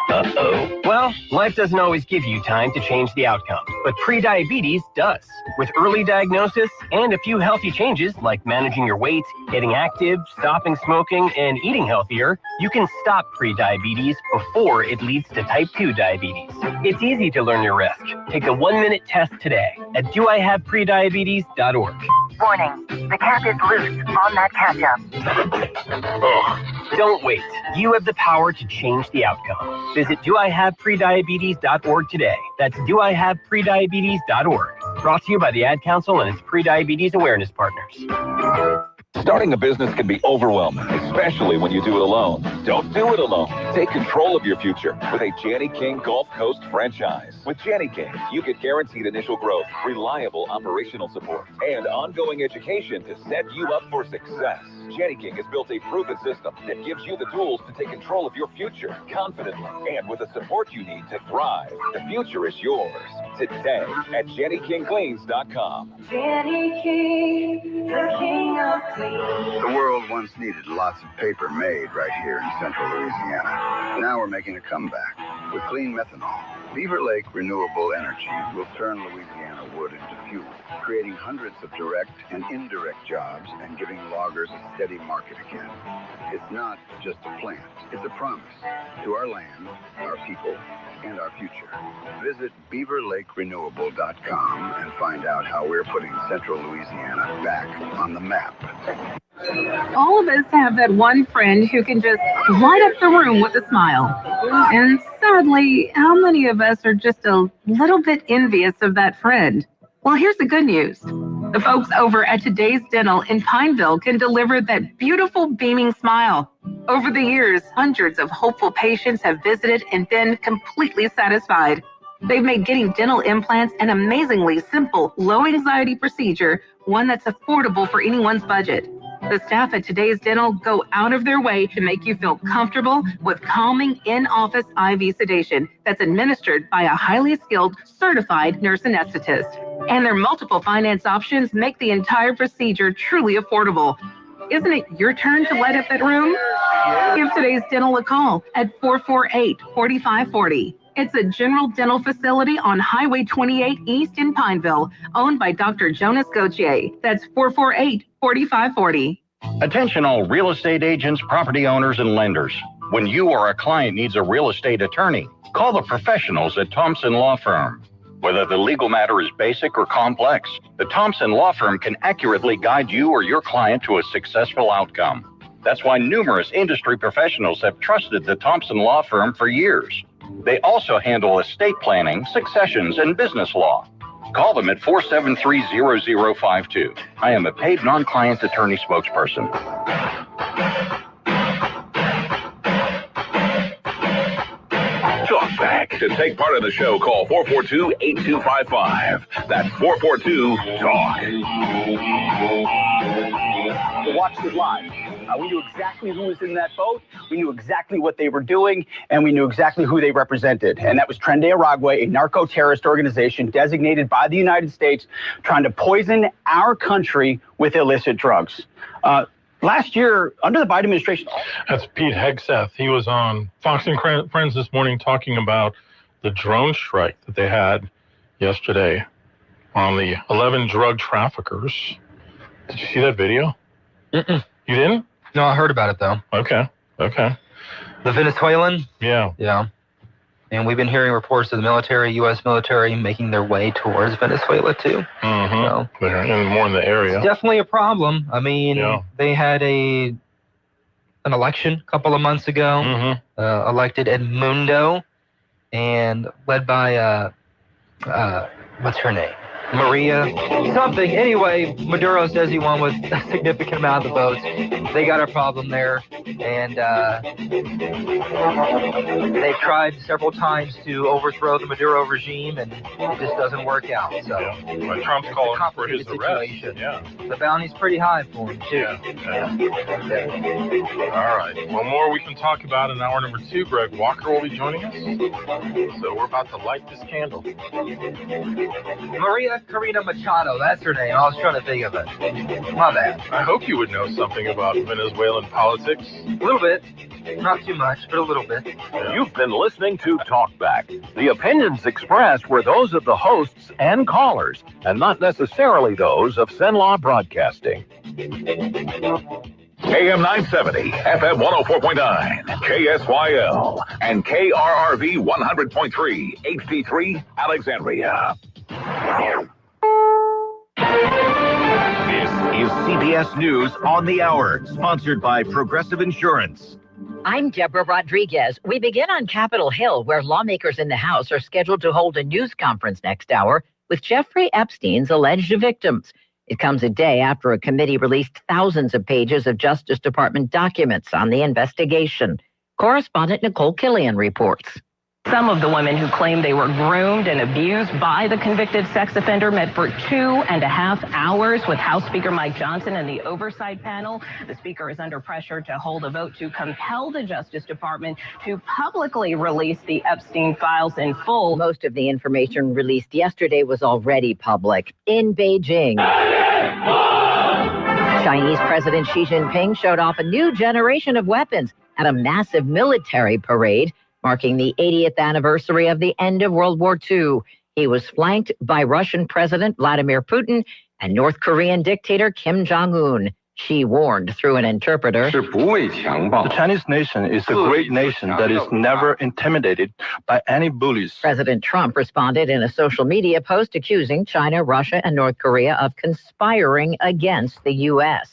Uh-oh. Well, life doesn't always give you time to change the outcome, but prediabetes does. With early diagnosis and a few healthy changes like managing your weight, getting active, stopping smoking, and eating healthier, you can stop prediabetes before it leads to type 2 diabetes. It's easy to learn your risk. Take the 1-minute test today at doihaveprediabetes.org. Warning, the cap is loose on that ketchup. Don't wait. You have the power to change the outcome. Visit doihaveprediabetes.org today. That's doihaveprediabetes.org. Brought to you by the Ad Council and its pre-diabetes awareness partners. Starting a business can be overwhelming, especially when you do it alone. Don't do it alone. Take control of your future with a Janney King Gulf Coast franchise. With Janney King, you get guaranteed initial growth, reliable operational support, and ongoing education to set you up for success. Janney King has built a proven system that gives you the tools to take control of your future confidently and with the support you need to thrive. The future is yours today at JannyKingCleans.com. Janney King, the king of clean. The world once needed lots of paper made right here in central Louisiana. Now we're making a comeback with clean methanol. Beaver Lake Renewable Energy will turn Louisiana wood into fuel, creating hundreds of direct and indirect jobs and giving loggers a steady market again. It's not just a plant, it's a promise to our land, our people, and our future. Visit BeaverLakeRenewable.com and find out how we're putting central Louisiana back on the map. All of us have that one friend who can just light up the room with a smile. And sadly, how many of us are just a little bit envious of that friend? Well, here's the good news. The folks over at Today's Dental in Pineville can deliver that beautiful beaming smile. Over the years, hundreds of hopeful patients have visited and been completely satisfied. They've made getting dental implants an amazingly simple, low-anxiety procedure, one that's affordable for anyone's budget. The staff at Today's Dental go out of their way to make you feel comfortable with calming in-office IV sedation that's administered by a highly skilled, certified nurse anesthetist. And their multiple finance options make the entire procedure truly affordable. Isn't it your turn to light up that room? Give Today's Dental a call at 448-4540. It's a general dental facility on Highway 28 East in Pineville, owned by Dr. Jonas Gauthier. That's 448-4540. Attention all real estate agents, property owners, and lenders. When you or a client needs a real estate attorney, call the professionals at Thompson Law Firm. Whether the legal matter is basic or complex, the Thompson Law Firm can accurately guide you or your client to a successful outcome. That's why numerous industry professionals have trusted the Thompson Law Firm for years. They also handle estate planning, successions, and business law. Call them at 473-0052. I am a paid non-client attorney spokesperson. Talk back. To take part in the show, call 442-8255. That's 442-TALK. To watch it live. We knew exactly who was in that boat, we knew exactly what they were doing, and we knew exactly who they represented. And that was Tren de Aragua, a narco-terrorist organization designated by the United States trying to poison our country with illicit drugs. Last year, under the Biden administration... That's Pete Hegseth. He was on Fox and Friends this morning talking about the drone strike that they had yesterday on the 11 drug traffickers. Did you see that video? Mm-mm. You didn't? No, I heard about it, though. Okay. The Venezuelan? Yeah. And we've been hearing reports of the military, U.S. military, making their way towards Venezuela, too. Mm-hmm. So, they're more in the area. It's definitely a problem. I mean, they had an election a couple of months ago, elected Edmundo, and led by, what's her name? Maria something. Anyway, Maduro says he won with a significant amount of the votes. They got a problem there, and they've tried several times to overthrow the Maduro regime, and it just doesn't work out. So Trump's calling for his arrest. The bounty's pretty high for him too. All right. Well, more we can talk about in hour number 2. Greg Walker will be joining us. So we're about to light this candle. Maria Corina Machado, that's her name. I was trying to think of it. My bad. I hope you would know something about Venezuelan politics. A little bit. Not too much, but a little bit. You've been listening to Talkback. The opinions expressed were those of the hosts and callers, and not necessarily those of Cenlaw Broadcasting. AM 970, FM 104.9, KSYL, and KRRV 100.3, HD3, Alexandria. This CBS News on the Hour, sponsored by Progressive Insurance. I'm Deborah Rodriguez. We begin on Capitol Hill, where lawmakers in the House are scheduled to hold a news conference next hour with Jeffrey Epstein's alleged victims. It comes a day after a committee released thousands of pages of Justice Department documents on the investigation. Correspondent Nicole Killian reports. Some of the women who claim they were groomed and abused by the convicted sex offender met for 2.5 hours with House Speaker Mike Johnson and the oversight panel. The speaker is under pressure to hold a vote to compel the Justice Department to publicly release the Epstein files in full. Most of the information released yesterday was already public. In Beijing, Chinese President Xi Jinping showed off a new generation of weapons at a massive military parade marking the 80th anniversary of the end of World War II. He was flanked by Russian President Vladimir Putin and North Korean dictator Kim Jong-un. Xi warned through an interpreter. The Chinese nation is a great nation that is never intimidated by any bullies. President Trump responded in a social media post accusing China, Russia, and North Korea of conspiring against the U.S.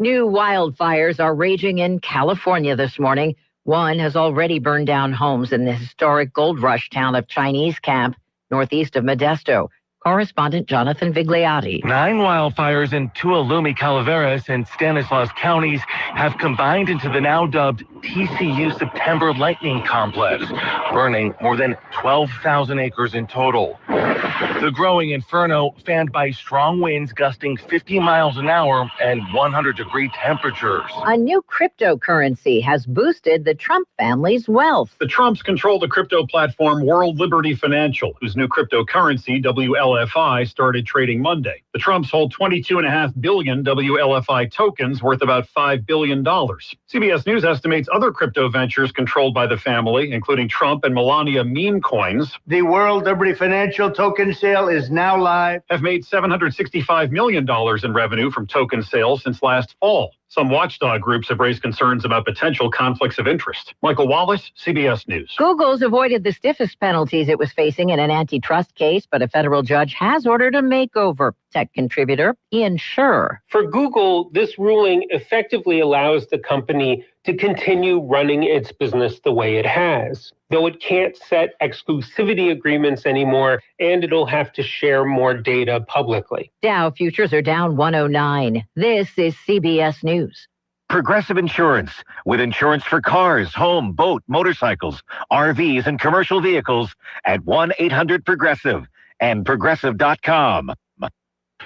New wildfires are raging in California this morning. One has already burned down homes in the historic gold rush town of Chinese Camp, northeast of Modesto. Correspondent Jonathan Vigliotti. 9 wildfires in Tuolumne, Calaveras, and Stanislaus counties have combined into the now dubbed TCU September Lightning Complex, burning more than 12,000 acres in total. The growing inferno, fanned by strong winds gusting 50 miles an hour and 100-degree temperatures. A new cryptocurrency has boosted the Trump family's wealth. The Trumps control the crypto platform World Liberty Financial, whose new cryptocurrency, WLFI, started trading Monday. The Trumps hold 22.5 billion WLFI tokens worth about $5 billion. CBS News estimates other crypto ventures controlled by the family, including Trump and Melania meme coins. The World Liberty Financial token sale is now live. Have made $765 million in revenue from token sales since last fall. Some watchdog groups have raised concerns about potential conflicts of interest. Michael Wallace, CBS News. Google's avoided the stiffest penalties it was facing in an antitrust case, but a federal judge has ordered a makeover. Tech contributor Ian Scherr. For Google, this ruling effectively allows the company to continue running its business the way it has, though it can't set exclusivity agreements anymore, and it'll have to share more data publicly. Dow futures are down 109. This is CBS News. Progressive Insurance, with insurance for cars, home, boat, motorcycles, RVs, and commercial vehicles at 1-800-PROGRESSIVE and Progressive.com.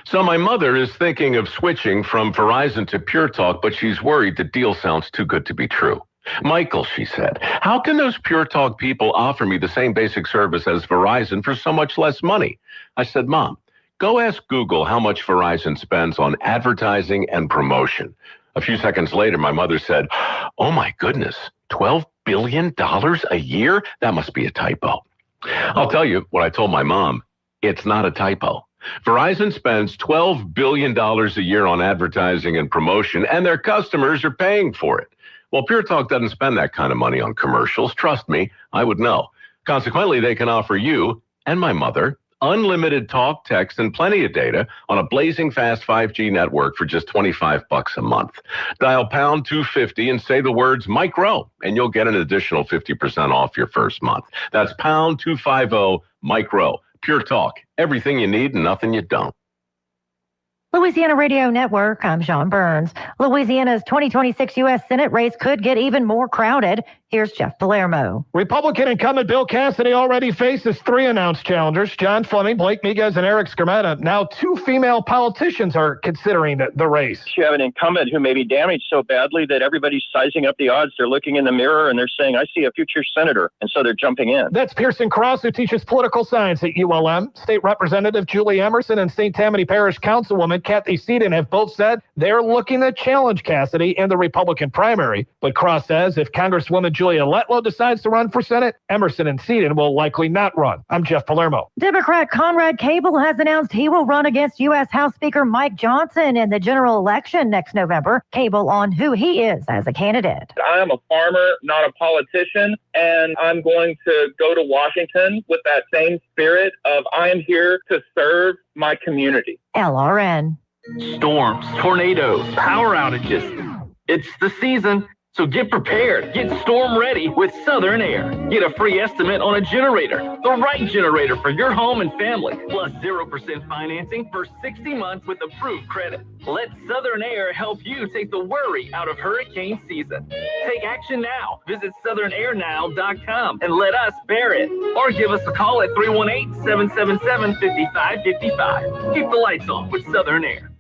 So my mother is thinking of switching from Verizon to Pure Talk, but she's worried the deal sounds too good to be true. Michael, she said, how can those Pure Talk people offer me the same basic service as Verizon for so much less money? I said, Mom, go ask Google how much Verizon spends on advertising and promotion. A few seconds later, my mother said, oh my goodness, $12 billion a year? That must be a typo. I'll tell you what I told my mom. It's not a typo. Verizon spends $12 billion a year on advertising and promotion, and their customers are paying for it. Well, Pure Talk doesn't spend that kind of money on commercials. Trust me, I would know. Consequently, they can offer you and my mother unlimited talk, text, and plenty of data on a blazing fast 5G network for just $25 a month. Dial pound 250 and say the words Mike Rowe, and you'll get an additional 50% off your first month. That's pound 250 Mike Rowe. Pure Talk. Everything you need and nothing you don't. Louisiana Radio Network, I'm Sean Burns. Louisiana's 2026 U.S. Senate race could get even more crowded. Here's Jeff Palermo. Republican incumbent Bill Cassidy already faces 3 announced challengers, John Fleming, Blake Miguez, and Eric Skermetta. Now 2 female politicians are considering the race. You have an incumbent who may be damaged so badly that everybody's sizing up the odds. They're looking in the mirror and they're saying, I see a future senator. And so they're jumping in. That's Pearson Cross, who teaches political science at ULM. State Representative Julie Emerson and St. Tammany Parish Councilwoman Kathy Seaton have both said they're looking to challenge Cassidy in the Republican primary. But Cross says if Congresswoman Julia Letlow decides to run for Senate, Emerson and Seaton will likely not run. I'm Jeff Palermo. Democrat Conrad Cable has announced he will run against U.S. House Speaker Mike Johnson in the general election next November. Cable on who he is as a candidate. I am a farmer, not a politician, and I'm going to go to Washington with that same spirit of I am here to serve my community. LRN. Storms, tornadoes, power outages. It's the season, so get prepared. Get storm ready with Southern Air. Get a free estimate on a generator, the right generator for your home and family, plus 0% financing for 60 months with approved credit. Let Southern Air help you take the worry out of hurricane season. Take action now. Visit southernairnow.com and let us bear it. Or give us a call at 318-777-5555. Keep the lights on with Southern Air.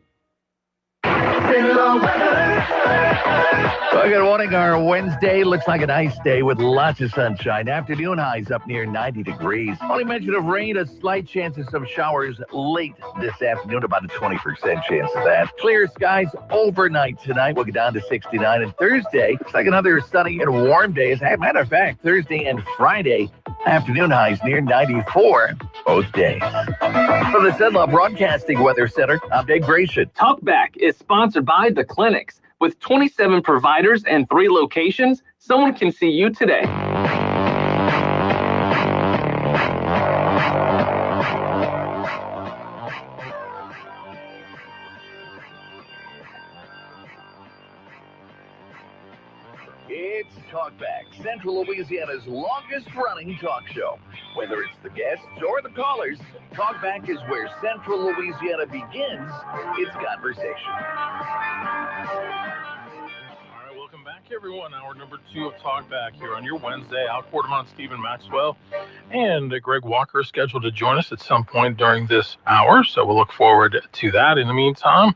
Well, good morning. Our Wednesday looks like a nice day with lots of sunshine. Afternoon highs up near 90 degrees. Only mention of rain, a slight chance of some showers late this afternoon, about a 20% chance of that. Clear skies overnight tonight. We'll get down to 69. And Thursday looks like another sunny and warm day. As a matter of fact, Thursday and Friday afternoon highs near 94 both days. From the Cenla Broadcasting Weather Center, I'm Dave Gratian. Talkback is sponsored by The Clinics. With 27 providers and 3 locations, someone can see you today. It's Talkback, Central Louisiana's longest-running talk show. Whether it's the guests or the callers, Talkback is where Central Louisiana begins its conversation. All right, welcome back, everyone. Hour number 2 of Talkback here on your Wednesday. Al Quartermont, Stephen Maxwell, and Greg Walker are scheduled to join us at some point during this hour, so we'll look forward to that. In the meantime,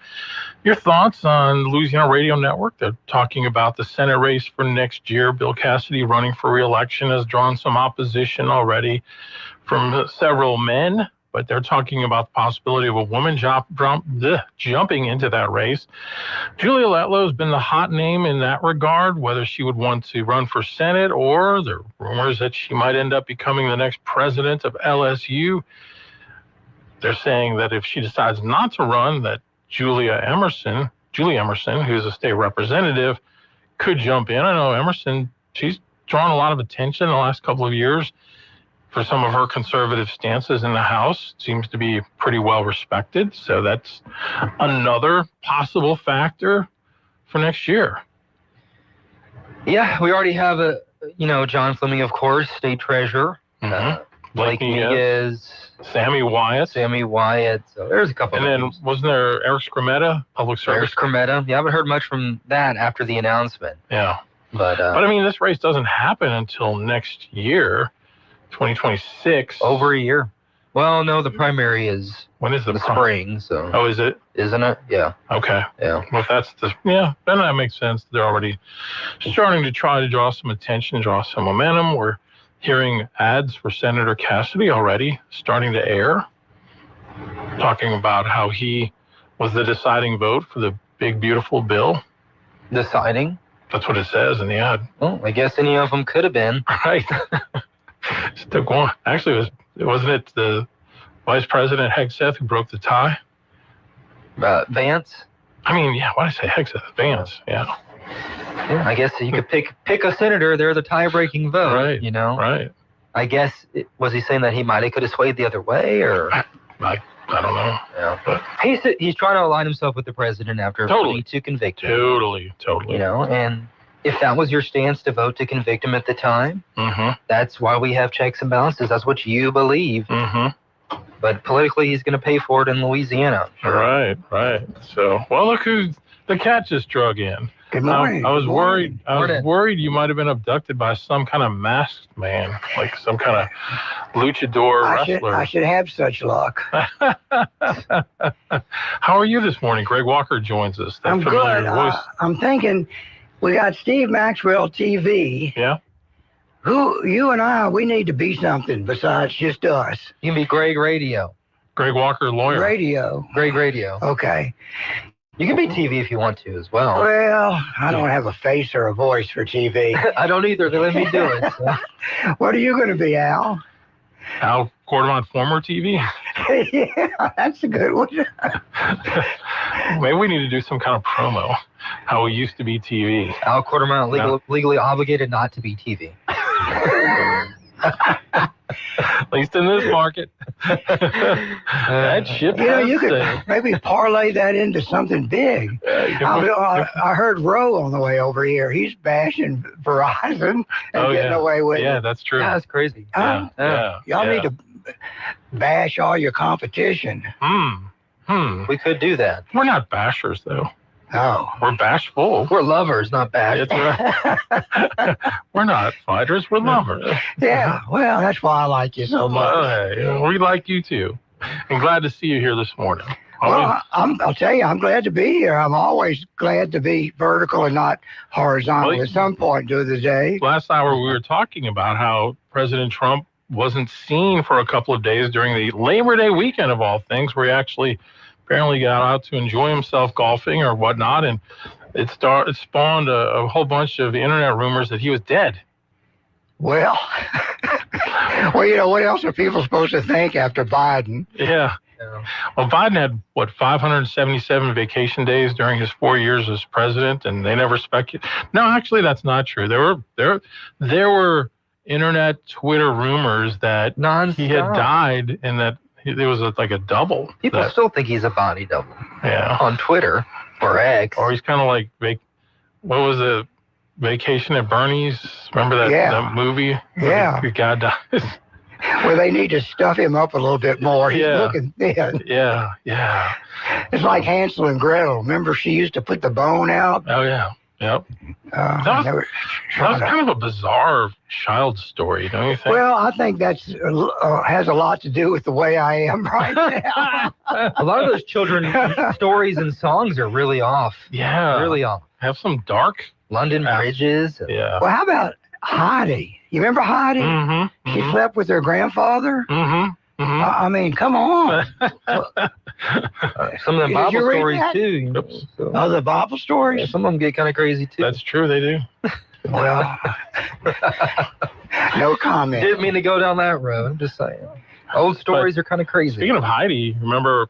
your thoughts on Louisiana Radio Network. They're talking about the Senate race for next year. Bill Cassidy, running for re-election, has drawn some opposition already from several men, but they're talking about the possibility of a woman jumping into that race. Julia Letlow has been the hot name in that regard, whether she would want to run for Senate, or there are rumors that she might end up becoming the next president of LSU. They're saying that if she decides not to run, that Julie Emerson, who's a state representative, could jump in. I know Emerson, she's drawn a lot of attention in the last couple of years for some of her conservative stances in the House. Seems to be pretty well respected. So that's another possible factor for next year. Yeah, we already have John Fleming, of course, state treasurer. Blake Miguez, Sammy Wyatt. So there's a couple. And then wasn't there Eric Scrimetta, public service? Eric Scrimetta. Yeah, I haven't heard much from that after the announcement. Yeah. But I mean, this race doesn't happen until next year, 2026. Over a year. Well, no, the primary is when is the spring? So. Oh, is it? Isn't it? Yeah. Okay. Yeah. Well, then that makes sense. They're already starting to try to draw some attention, draw some momentum. We're hearing ads for Senator Cassidy already starting to air, talking about how he was the deciding vote for the big, beautiful bill. Deciding? That's what it says in the ad. Well, I guess any of them could have been. Right. Took one. Actually, wasn't it the Vice President Hegseth who broke the tie? Vance? I mean, yeah, why did I say Hegseth? Vance, yeah. Yeah, I guess you could pick a senator. They're the tie-breaking vote, right? Right. I guess, was he saying that he could have swayed the other way, or? I don't know. Yeah. But he's trying to align himself with the president after voting to convict him. Totally. And if that was your stance to vote to convict him at the time, that's why we have checks and balances. That's what you believe. But politically, he's going to pay for it in Louisiana. Sure. Right. So, well, look who the cat just drug in. Good morning. I was worried. I was worried you might have been abducted by some kind of masked man, like some kind of luchador wrestler. I should have such luck. How are you this morning? Greg Walker joins us. That I'm familiar good. voice. I'm thinking we got Steve Maxwell TV. Yeah. You and I, we need to be something besides just us. You can be Greg Radio. Greg Walker, lawyer. Greg Radio. Okay. You can be TV if you want to as well. Well, I don't have a face or a voice for TV. I don't either. They let me do it. So. What are you going to be, Al? Al Quartermont, former TV? Yeah, that's a good one. Maybe we need to do some kind of promo. How we used to be TV. Al Quartermont legally obligated not to be TV. At least in this market. That ship you could maybe parlay that into something big. I heard Roe on the way over here. He's bashing Verizon and getting away with it. Yeah, that's true. Yeah, that's crazy. Y'all need to bash all your competition. We could do that. We're not bashers, though. No. We're bashful. We're lovers, not bashers. That's right. We're not fighters. We're lovers. Yeah, well, that's why I like you so much. We like you, too. I'm glad to see you here this morning. Well, I'll tell you, I'm glad to be here. I'm always glad to be vertical and not horizontal at some point during the day. Last hour, we were talking about how President Trump wasn't seen for a couple of days during the Labor Day weekend, of all things, where he actually apparently got out to enjoy himself golfing or whatnot, and it spawned a whole bunch of internet rumors that he was dead. Well, what else are people supposed to think after Biden? Yeah. Well, Biden had, 577 vacation days during his 4 years as president, and they never speculated. No, actually, that's not true. There were internet Twitter rumors that he had died and that there was like a double. People still think he's a body double. Yeah. On Twitter or X. Or he's kind of like, what was it? Vacation at Bernie's? Remember that movie? Yeah. The guy dies. Well, they need to stuff him up a little bit more. He's looking thin. Yeah. It's like Hansel and Gretel. Remember, she used to put the bone out? Oh, yeah. Yep. That was kind of a bizarre child story, don't you think? Well, I think that's has a lot to do with the way I am right now. A lot of those children stories and songs are really off. Yeah. Really off. Have some dark. London Bridges. Yeah. Well, how about Heidi? You remember Heidi? Mm-hmm. She slept with her grandfather? Mm-hmm. I mean, come on. Some of the Bible stories, too. Oh, the Bible stories? Yeah, some of them get kind of crazy, too. That's true, they do. Well, no comment. Didn't mean to go down that road. I'm just saying. Old stories are kind of crazy. Speaking of Heidi, remember,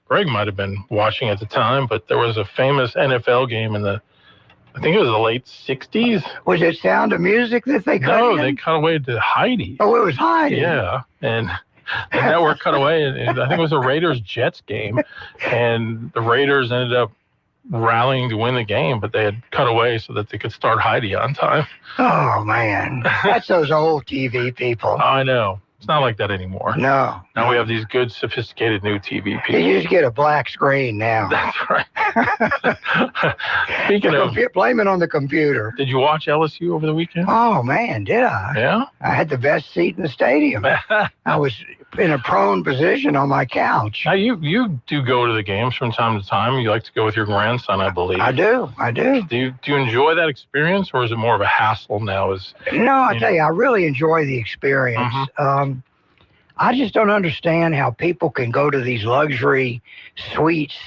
Greg might have been watching at the time, but there was a famous NFL game in I think it was the late 60s. Was it Sound of Music that they cut No, in? they cut away to Heidi. Oh, it was Heidi. Yeah, and the network cut away, and I think it was a Raiders-Jets game, and the Raiders ended up rallying to win the game, but they had cut away so that they could start Heidi on time. Oh, man. That's those old TV people. I know. It's not like that anymore. No. Now we have these good, sophisticated new TV people. You just get a black screen now. That's right. Speaking of... Blame it on the computer. Did you watch LSU over the weekend? Oh, man, did I? Yeah? I had the best seat in the stadium. I was in a prone position on my couch. Now, you do go to the games from time to time. You like to go with your grandson, I believe. I do. Do you enjoy that experience, or is it more of a hassle now? No, I tell you, I really enjoy the experience. Mm-hmm. I just don't understand how people can go to these luxury suites.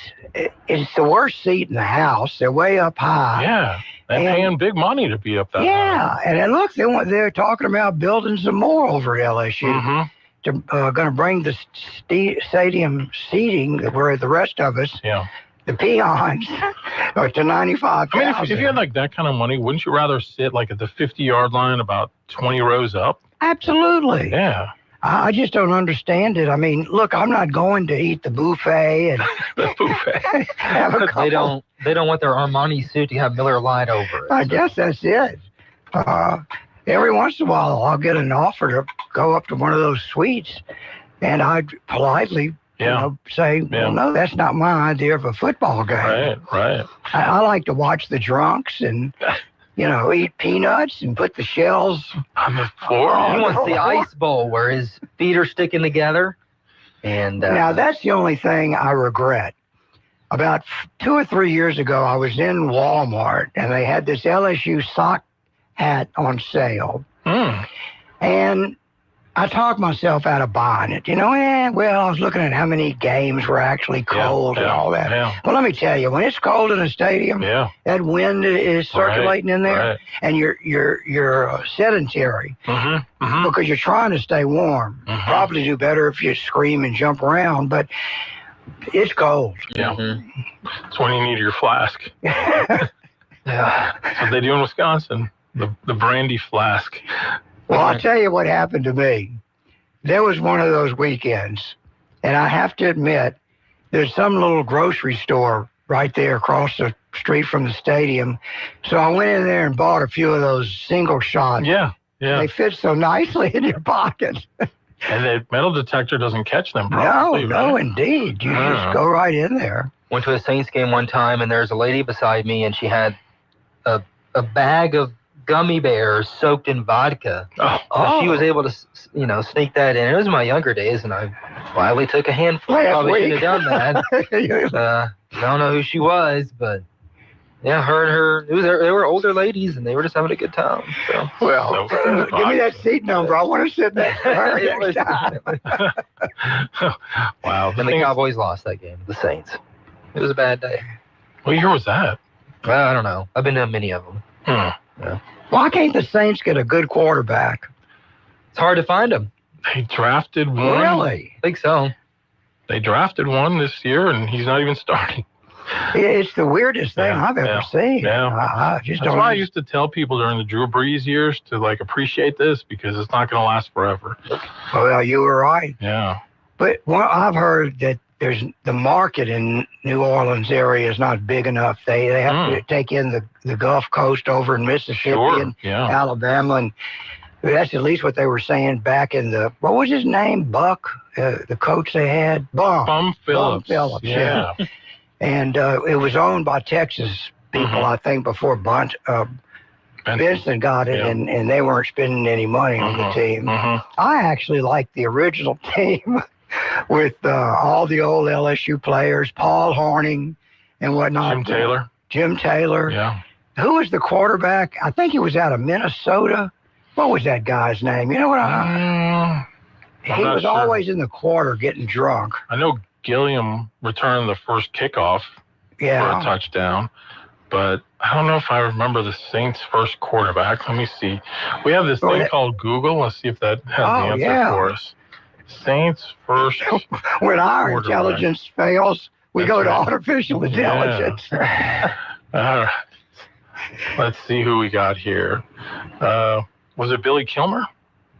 It's the worst seat in the house. They're way up high. Yeah, they're paying big money to be up there. Yeah, and then look, they're talking about building some more over at LSU. Mm-hmm. They're going to bring the stadium seating where the rest of us, the peons, to 95,000. I mean, if you had like that kind of money, wouldn't you rather sit like at the 50-yard line about 20 rows up? Absolutely. Yeah. I just don't understand it. I mean, look, I'm not going to eat the buffet and the buffet. Have a couple. They don't want their Armani suit to have Miller Lite over it. I guess that's it. Every once in a while, I'll get an offer to go up to one of those suites, and I'd politely, say, well, no, that's not my idea of a football game. Right. I like to watch the drunks and. Eat peanuts and put the shells on the floor. He wants the ice bowl where his feet are sticking together. And now that's the only thing I regret. About 2 or 3 years ago, I was in Walmart and they had this LSU sock hat on sale. And I talked myself out of buying it. I was looking at how many games were actually cold and all that. Yeah. Well, let me tell you, when it's cold in a stadium, that wind is circulating in there, and you're sedentary because you're trying to stay warm. Probably do better if you scream and jump around, but it's cold. Yeah. That's when you need your flask. That's what they do in Wisconsin, the brandy flask. Well, I'll tell you what happened to me. there was one of those weekends, and I have to admit, there's some little grocery store right there across the street from the stadium. So I went in there and bought a few of those single shots. Yeah. They fit so nicely in your pocket. And the metal detector doesn't catch them properly. No, indeed. You just go right in there. Went to a Saints game one time, and there's a lady beside me, and she had a bag of gummy bears soaked in vodka. So she was able to, sneak that in. It was my younger days, and I finally took a handful. Probably shouldn't have done that. I don't know who she was, but yeah, her and her, they were older ladies, and they were just having a good time. So. Well, give me that seat number. I want to sit next to her next time. Wow. And the Cowboys lost that game, the Saints. It was a bad day. What year was that? Well, I don't know. I've been to many of them. Yeah. Why can't the Saints get a good quarterback? It's hard to find them. They drafted one. Really? I think so. They drafted one this year, and he's not even starting. It's the weirdest thing I've ever seen. Yeah. I just That's don't. why I used to tell people during the Drew Brees years to appreciate this, because it's not going to last forever. Well, you were right. Yeah. But I've heard that there's the market in New Orleans area is not big enough. They have to take in the Gulf Coast over in Mississippi and Alabama, and that's at least what they were saying back in what was his name? Buck, the coach they had? Bum Phillips. Bum Phillips, yeah. And it was owned by Texas people, I think, before Benson got it, and they weren't spending any money on the team. I actually like the original team with all the old LSU players, Paul Hornung and whatnot. Jim Taylor. Yeah. Who was the quarterback? I think he was out of Minnesota. What was that guy's name? You know what? He was always in the quarter getting drunk. I know Gilliam returned the first kickoff for a touchdown, but I don't know if I remember the Saints' first quarterback. Let me see. We have this thing called Google. Let's see if that has the answer for us. Saints' first When our intelligence fails, we go to artificial intelligence. All right. Let's see who we got here. Was it Billy Kilmer?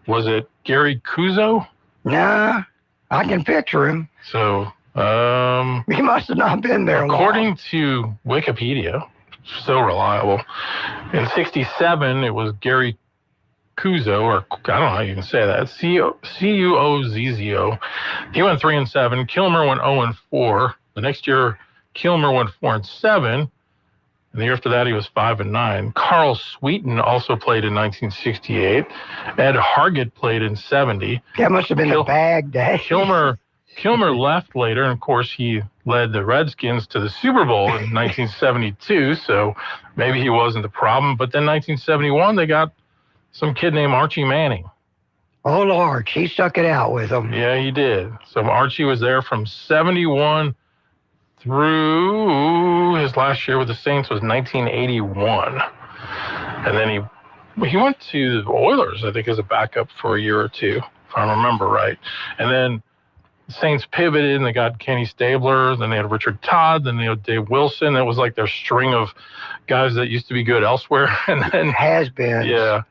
Was it Gary Kuzo? Nah, I can picture him. So, he must have not been there according to Wikipedia, so reliable. In '67, it was Gary Kuzo, or I don't know how you can say that. Cuozzo. He went 3-7. Kilmer went 0-4. The next year, Kilmer went 4-7. And the year after that, he was 5-9. Carl Sweeten also played in 1968. Ed Hargett played in '70. That must have been a bag day. Kilmer left later, and of course, he led the Redskins to the Super Bowl in 1972. So maybe he wasn't the problem. But then 1971, they got some kid named Archie Manning. Oh, Lord, he stuck it out with them. Yeah, he did. So Archie was there from 71 through his last year with the Saints was 1981. And then he went to the Oilers, I think, as a backup for a year or two, if I remember right. And then the Saints pivoted, and they got Kenny Stabler. Then they had Richard Todd. Then they had Dave Wilson. That was like their string of guys that used to be good elsewhere. And then has-been. Yeah,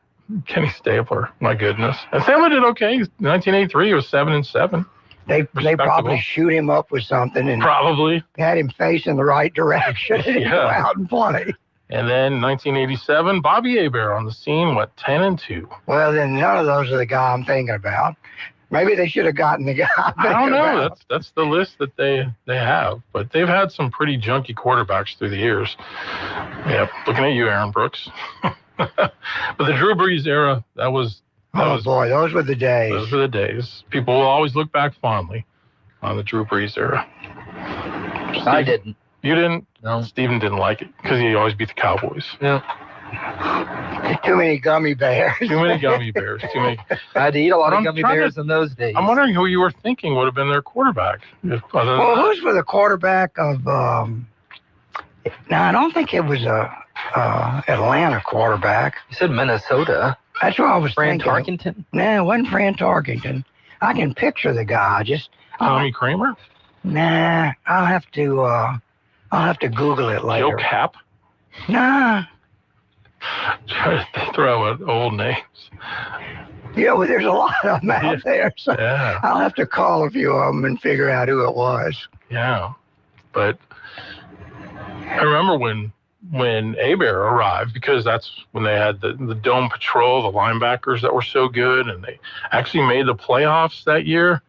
Kenny Stabler. My goodness. And Stabler did okay. 1983, he was 7-7. They probably shoot him up with something and probably had him facing the right direction and go out and play. And then 1987, Bobby Hebert on the scene, 10-2. Well, then none of those are the guy I'm thinking about. Maybe they should have gotten the guy I don't know. That's the list that they have. But they've had some pretty junky quarterbacks through the years. Yeah, looking at you, Aaron Brooks. But the Drew Brees era, that was boy, those were the days. Those were the days. People will always look back fondly on the Drew Brees era. I didn't. You didn't? No. Steven didn't like it because he always beat the Cowboys. Yeah. Too many gummy bears. Too many gummy bears. Too many. I had to eat a lot of gummy bears in those days. I'm wondering who you were thinking would have been their quarterback. Well, who's for the quarterback of? No, I don't think it was a Atlanta quarterback. You said Minnesota. That's what I was Fran thinking. Tarkenton? No, it wasn't Fran Tarkenton. I can picture the guy. Tommy Kramer? Nah, I'll have to Google it later. Joe Cap? Nah. Try to throw out old names. Yeah, well, there's a lot of them out there. So I'll have to call a few of them and figure out who it was. Yeah. But I remember when Hebert arrived, because that's when they had the Dome Patrol, the linebackers that were so good, and they actually made the playoffs that year,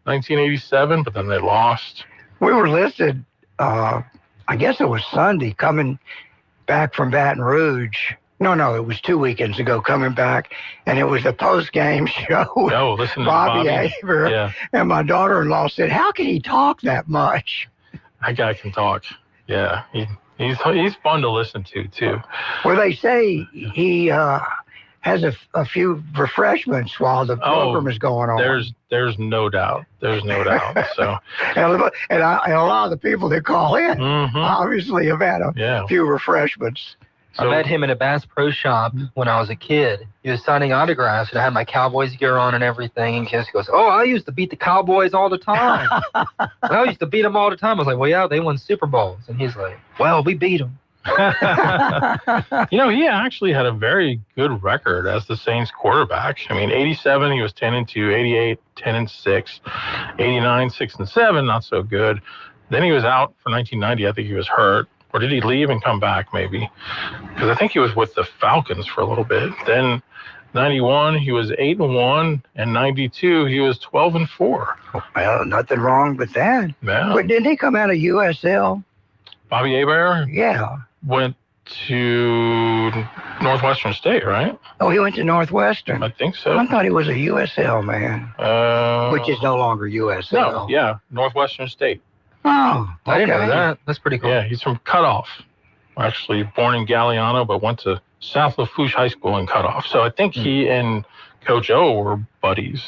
1987, but then they lost. We were listed, I guess it was Sunday, coming back from Baton Rouge. No, it was 2 weekends ago coming back, and it was the post-game show with listen to Bobby Hebert. Yeah. And my daughter-in-law said, how can he talk that much? That guy can talk. Yeah, he's fun to listen to, too. Well, they say he has a few refreshments while the program is going on. There's no doubt. There's no doubt. So, and a lot of the people that call in obviously have had a few refreshments. I met him in a Bass Pro Shop when I was a kid. He was signing autographs, and I had my Cowboys gear on and everything. And he goes, "Oh, I used to beat the Cowboys all the time. I used to beat them all the time." I was like, "Well, yeah, they won Super Bowls." And he's like, "Well, we beat them." He actually had a very good record as the Saints quarterback. I mean, 87, he was 10-2, 88, 10-6, 89, 6-7, not so good. Then he was out for 1990. I think he was hurt. Or did he leave and come back, maybe? Because I think he was with the Falcons for a little bit. Then 91, he was 8-1, and 92, he was 12-4. Well, nothing wrong with that. Yeah. But didn't he come out of USL? Bobby Hebert? Yeah. Went to Northwestern State, right? Oh, he went to Northwestern. I think so. I thought he was a USL man. Which is no longer USL. No, yeah, Northwestern State. Oh, I didn't know that. That's pretty cool. Yeah, he's from Cutoff. Actually born in Galliano, but went to South Lafourche High School in Cutoff. So I think he and Coach O were buddies.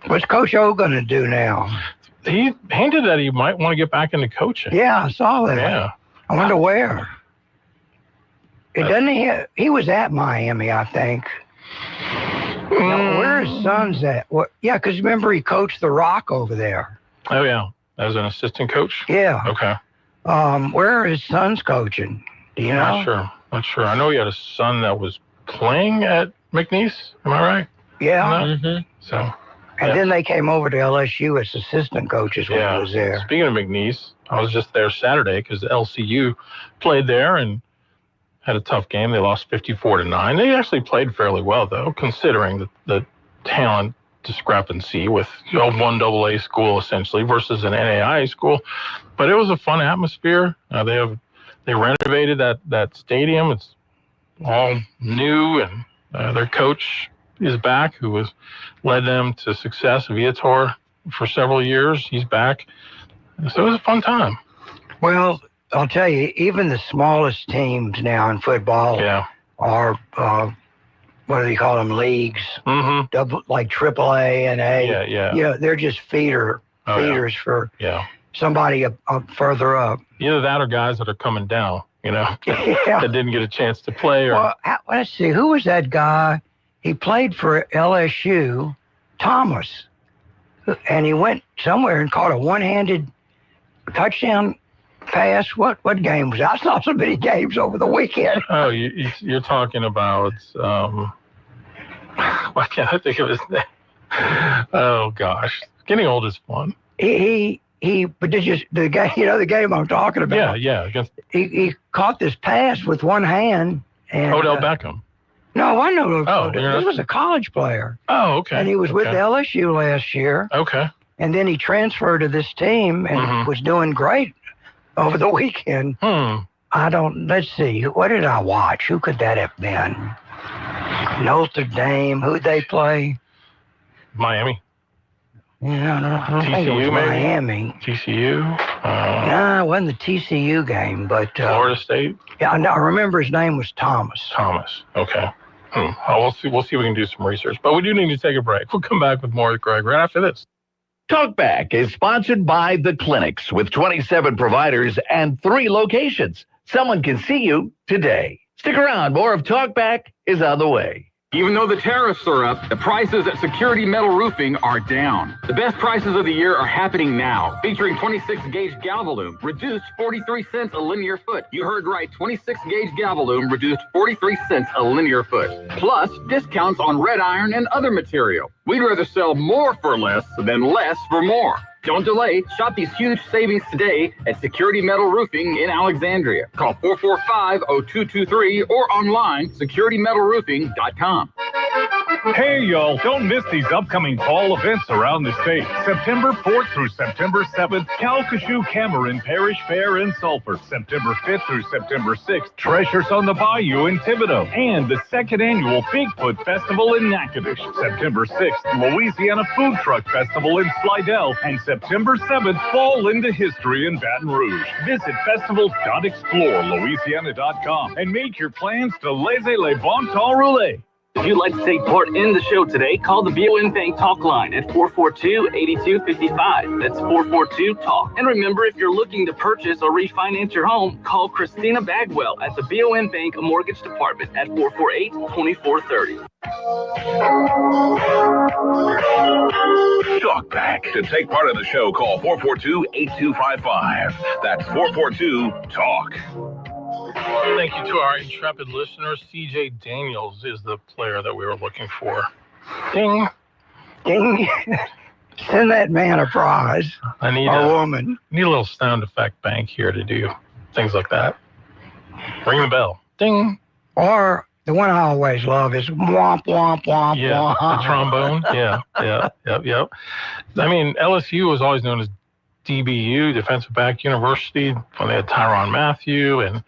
What's Coach O going to do now? He hinted that he might want to get back into coaching. Yeah, I saw that. Yeah. I wonder where. He was at Miami, I think. Now, where his son's at? Yeah, because remember he coached The Rock over there. Oh, yeah. As an assistant coach? Yeah. Okay. Where are his sons coaching? Do you know? Not sure. I know he had a son that was playing at McNeese. Am I right? Yeah. So. And then they came over to LSU as assistant coaches when he was there. Speaking of McNeese, I was just there Saturday because LCU played there and had a tough game. They lost 54-9. They actually played fairly well, though, considering the talent discrepancy with a 1AA school, essentially, versus an NAIA school. But it was a fun atmosphere. They renovated that stadium. It's all new, and their coach is back, who led them to success, Viator, for several years. He's back. So it was a fun time. Well, I'll tell you, even the smallest teams now in football are, what do they call them, leagues? Double, like AAA and A. Yeah, they're just feeders for somebody up further up. Either that or guys that are coming down, that didn't get a chance to play. Or... Well, let's see, who was that guy? He played for LSU, Thomas, and he went somewhere and caught a one-handed touchdown pass. What game was that? I saw so many games over the weekend. Oh, you're talking about, why can't I think of his name? Oh, gosh. Getting old is fun. But the game I'm talking about. Yeah. He caught this pass with one hand. And, Odell Beckham. No, I know. He was a college player. Oh, okay. And he was with LSU last year. Okay. And then he transferred to this team and was doing great over the weekend. Let's see. What did I watch? Who could that have been? Notre Dame. Who'd they play? Miami. Yeah, I don't think it was Miami. TCU? No, it wasn't the TCU game, but... Florida State? Yeah, I remember his name was Thomas. Thomas, okay. We'll see if we can do some research. But we do need to take a break. We'll come back with more with Greg right after this. Talkback is sponsored by The Clinics with 27 providers and 3 locations. Someone can see you today. Stick around. More of Talkback is on the way. Even though the tariffs are up, the prices at Security Metal Roofing are down. The best prices of the year are happening now, featuring 26-gauge Galvalume, reduced 43 cents a linear foot. You heard right, 26-gauge Galvalume, reduced 43 cents a linear foot. Plus, discounts on red iron and other material. We'd rather sell more for less than less for more. Don't delay. Shop these huge savings today at Security Metal Roofing in Alexandria. Call 445-0223 or online, securitymetalroofing.com. Hey, y'all, don't miss these upcoming fall events around the state. September 4th through September 7th, Calcasieu Cameron Parish Fair in Sulphur. September 5th through September 6th, Treasures on the Bayou in Thibodaux. And the 2nd annual Bigfoot Festival in Natchitoches. September 6th, Louisiana Food Truck Festival in Slidell. And September 7th, Fall into History in Baton Rouge. Visit festivals.explorelouisiana.com and make your plans to laissez les bon temps rouler. If you'd like to take part in the show today, call the BON Bank Talk line at 442-8255. That's 442-TALK. And remember, if you're looking to purchase or refinance your home, call Christina Bagwell at the BON Bank Mortgage Department at 448-2430. Talk back. To take part in the show, call 442-8255. That's 442-TALK. Thank you to our intrepid listener. CJ Daniels is the player that we were looking for. Ding. Ding. Send that man a prize. I need a woman. Need a little sound effect bank here to do things like that. Ring the bell. Ding. Or the one I always love is womp, womp, womp, Yeah, womp. the trombone. Yep. I mean, LSU was always known as DBU, Defensive Back University, when they had Tyrann Mathieu and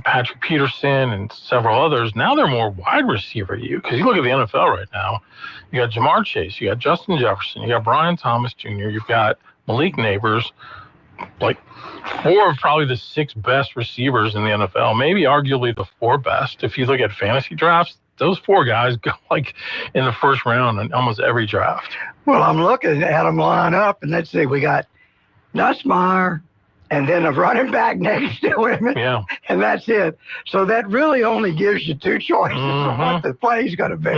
Patrick Peterson and several others. Now they're more wide receiver U, because you look at the NFL right now, you got Jamar Chase, you got Justin Jefferson, you got Brian Thomas Jr., you've got Malik Neighbors, like 4 of probably the 6 best receivers in the NFL, maybe arguably the 4 best. If you look at fantasy drafts, those 4 guys go like in the first round in almost every draft. Well, I'm looking at them line up, and let's see, we got Nussmeier, and then a running back next to him, and that's it. So that really only gives you 2 choices of what the play's going to be.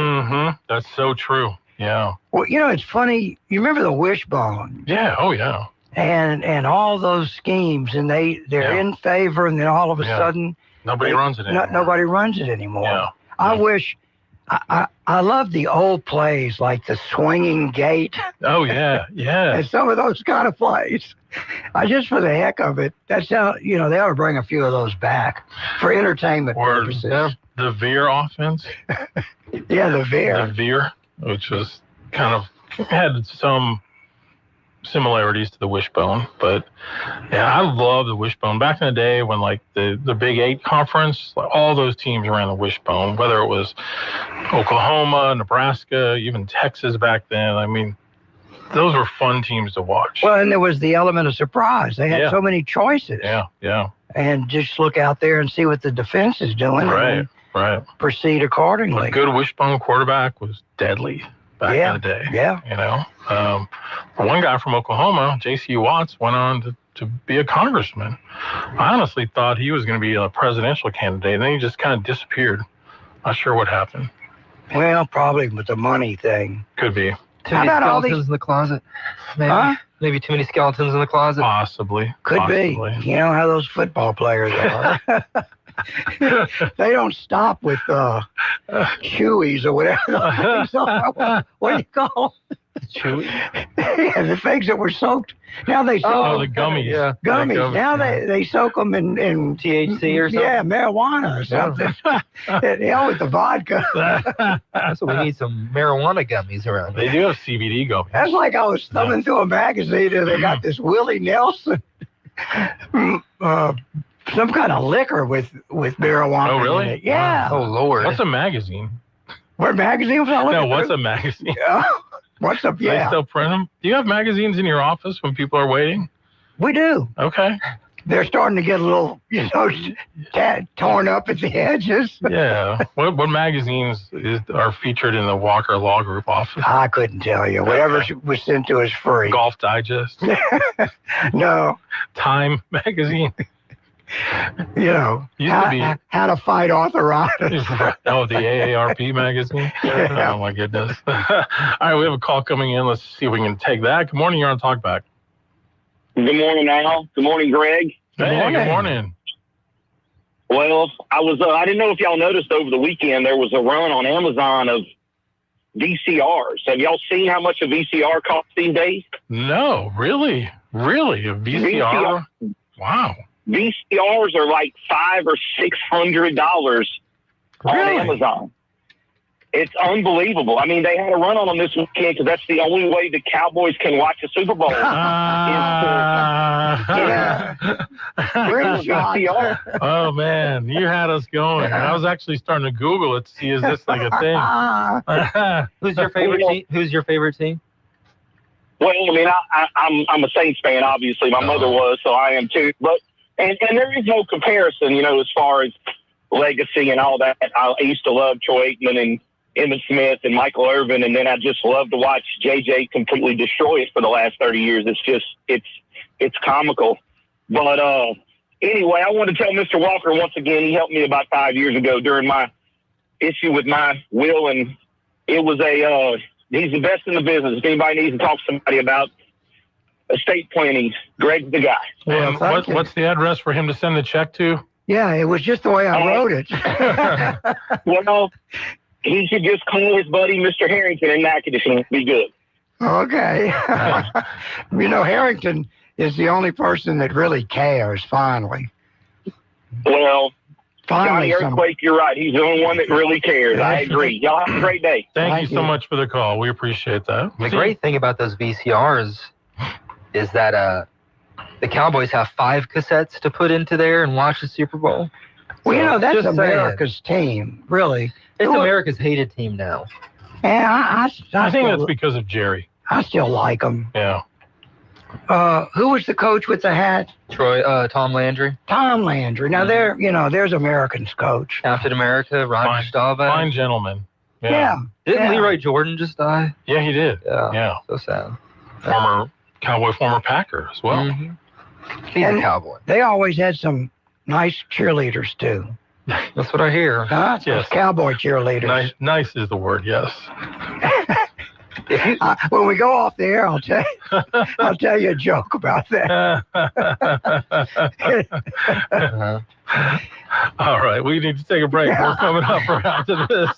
That's so true. Yeah. Well, you know, it's funny. You remember the wishbone? Yeah. Oh, yeah. And all those schemes, and they're in favor, and then all of a sudden nobody runs it anymore. Nobody runs it anymore. Yeah. I wish. I love the old plays like the swinging gate. Oh yeah. And some of those kind of plays. Just for the heck of it, that's how they ought to bring a few of those back for entertainment purposes. The veer offense. Yeah, the veer. The veer, which was kind of had some similarities to the wishbone, but yeah, I love the wishbone. Back in the day when like the Big 8 conference, like, all those teams ran the wishbone, whether it was Oklahoma, Nebraska, even Texas back then. I mean, those were fun teams to watch. Well, and there was the element of surprise. They had so many choices. Yeah. And just look out there and see what the defense is doing. Right. Proceed accordingly. A good wishbone quarterback was deadly back in the day. Yeah. You know, one guy from Oklahoma, J.C. Watts, went on to be a congressman. I honestly thought he was going to be a presidential candidate, and then he just kind of disappeared. Not sure what happened. Well, probably with the money thing. Could be. Too many skeletons in the closet. Maybe. Huh? Maybe too many skeletons in the closet. Possibly. Could be. You know how those football players are. They don't stop with chewies or whatever. What do you call them? Chewy? Yeah, the things that were soaked. Now they soak the gummies. Yeah. Gummies. Now they soak them in THC or something. Yeah, marijuana or something. With the vodka. So we need some marijuana gummies around. They do have CBD gummies. That's like I was thumbing through a magazine and they got this Willie Nelson. Some kind of liquor with marijuana. Oh, really? In it. Yeah. Oh, Lord. What's a magazine? What magazine was I looking No, what's through? A magazine? Yeah. What's up? Yeah. They still print them? Do you have magazines in your office when people are waiting? We do. Okay. They're starting to get a little, torn up at the edges. Yeah. What magazines are featured in the Walker Law Group office? I couldn't tell you. Whatever was sent to us free. Golf Digest? No. Time magazine? how to fight arthritis. Oh, the AARP magazine? Yeah. Oh, my goodness. All right, we have a call coming in. Let's see if we can take that. Good morning. You're on Talkback. Good morning, Al. Good morning, Greg. Good morning. Well, I didn't know if y'all noticed over the weekend there was a run on Amazon of VCRs. Have y'all seen how much a VCR costs these days? No, really? Really? A VCR? Wow. VCRs are like $500 or $600 on Amazon. It's unbelievable. I mean, they had a run on them this weekend because that's the only way the Cowboys can watch a Super Bowl. VCR. Oh, man, you had us going. I was actually starting to Google it to see, is this like a thing? Who's your favorite team? Who's your favorite team? Well, I mean, I'm a Saints fan, obviously. My mother was, so I am too. But and there is no comparison, as far as legacy and all that. I used to love Troy Aikman and Emmitt Smith and Michael Irvin, and then I just love to watch JJ completely destroy it for the last 30 years. It's comical. But anyway, I want to tell Mr. Walker once again, he helped me about 5 years ago during my issue with my will, and it was he's the best in the business. If anybody needs to talk to somebody about estate planning, Greg's the guy. And what's the address for him to send the check to? Yeah, it was just the way I wrote it. Well, he should just call his buddy Mr. Harrington in Natchitoches and be good. Okay. Harrington is the only person that really cares, finally. Well, finally, Johnny Earthquake, you're right. He's the only one that really cares. I agree. Y'all have a great day. Thank you so much for the call. We appreciate that. The great thing about those VCRs is that the Cowboys have 5 cassettes to put into there and watch the Super Bowl. Well, that's America's team, really. It's America's hated team now. And I think that's because of Jerry. I still like them. Yeah. Who was the coach with the hat? Tom Landry. Tom Landry. Now, there's Americans coach. Captain America, Roger Staubach. Fine gentleman. Yeah. Didn't Leroy Jordan just die? Yeah, he did. Yeah. So sad. Former Cowboy, former Packer as well. Mm-hmm. He's a Cowboy. They always had some nice cheerleaders, too. That's what I hear. Yes. Cowboy cheerleaders. Nice is the word, yes. When we go off the air, I'll tell you a joke about that. All right, we need to take a break. We're coming up right after this.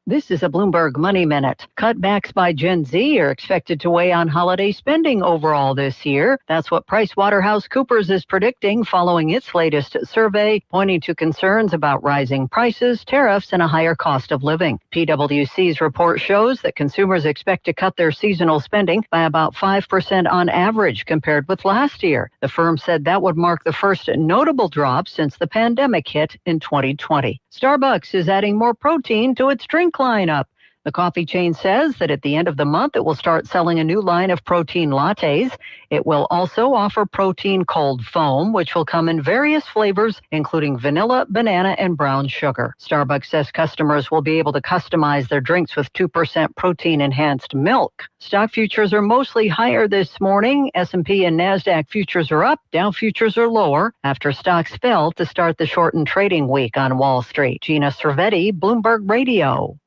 This is a Bloomberg Money Minute. Cutbacks by Gen Z are expected to weigh on holiday spending overall this year. That's what PricewaterhouseCoopers is predicting following its latest survey, pointing to concerns about rising prices, tariffs, and a higher cost of living. PwC's report shows that consumers expect to cut their seasonal spending by about 5% on average compared with last year. The firm said that would mark the first notable drop since the pandemic hit in 2020. Starbucks is adding more protein to its drink lineup. The coffee chain says that at the end of the month, it will start selling a new line of protein lattes. It will also offer protein cold foam, which will come in various flavors, including vanilla, banana, and brown sugar. Starbucks says customers will be able to customize their drinks with 2% protein-enhanced milk. Stock futures are mostly higher this morning. S&P and NASDAQ futures are up. Dow futures are lower after stocks fell to start the shortened trading week on Wall Street. Gina Cervetti, Bloomberg Radio.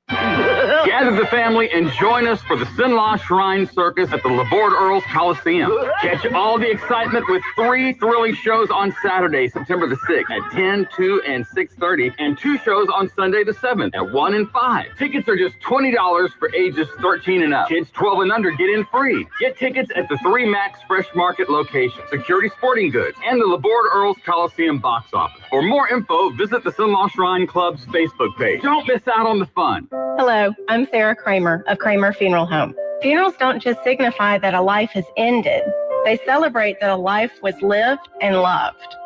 Gather the family and join us for the Cenla Shrine Circus at the Laborde Earls Coliseum. Catch all the excitement with 3 thrilling shows on Saturday, September the 6th at 10, 2, and 6:30, and 2 shows on Sunday the 7th at 1 and 5. Tickets are just $20 for ages 13 and up. Kids 12 and under get in free. Get tickets at the 3 Max Fresh Market location, Security Sporting Goods, and the Laborde Earls Coliseum box office. For more info, visit the Cenla Shrine Club's Facebook page. Don't miss out on the fun. Hello, I'm Sarah Kramer of Kramer Funeral Home. Funerals don't just signify that a life has ended. They celebrate that a life was lived and loved.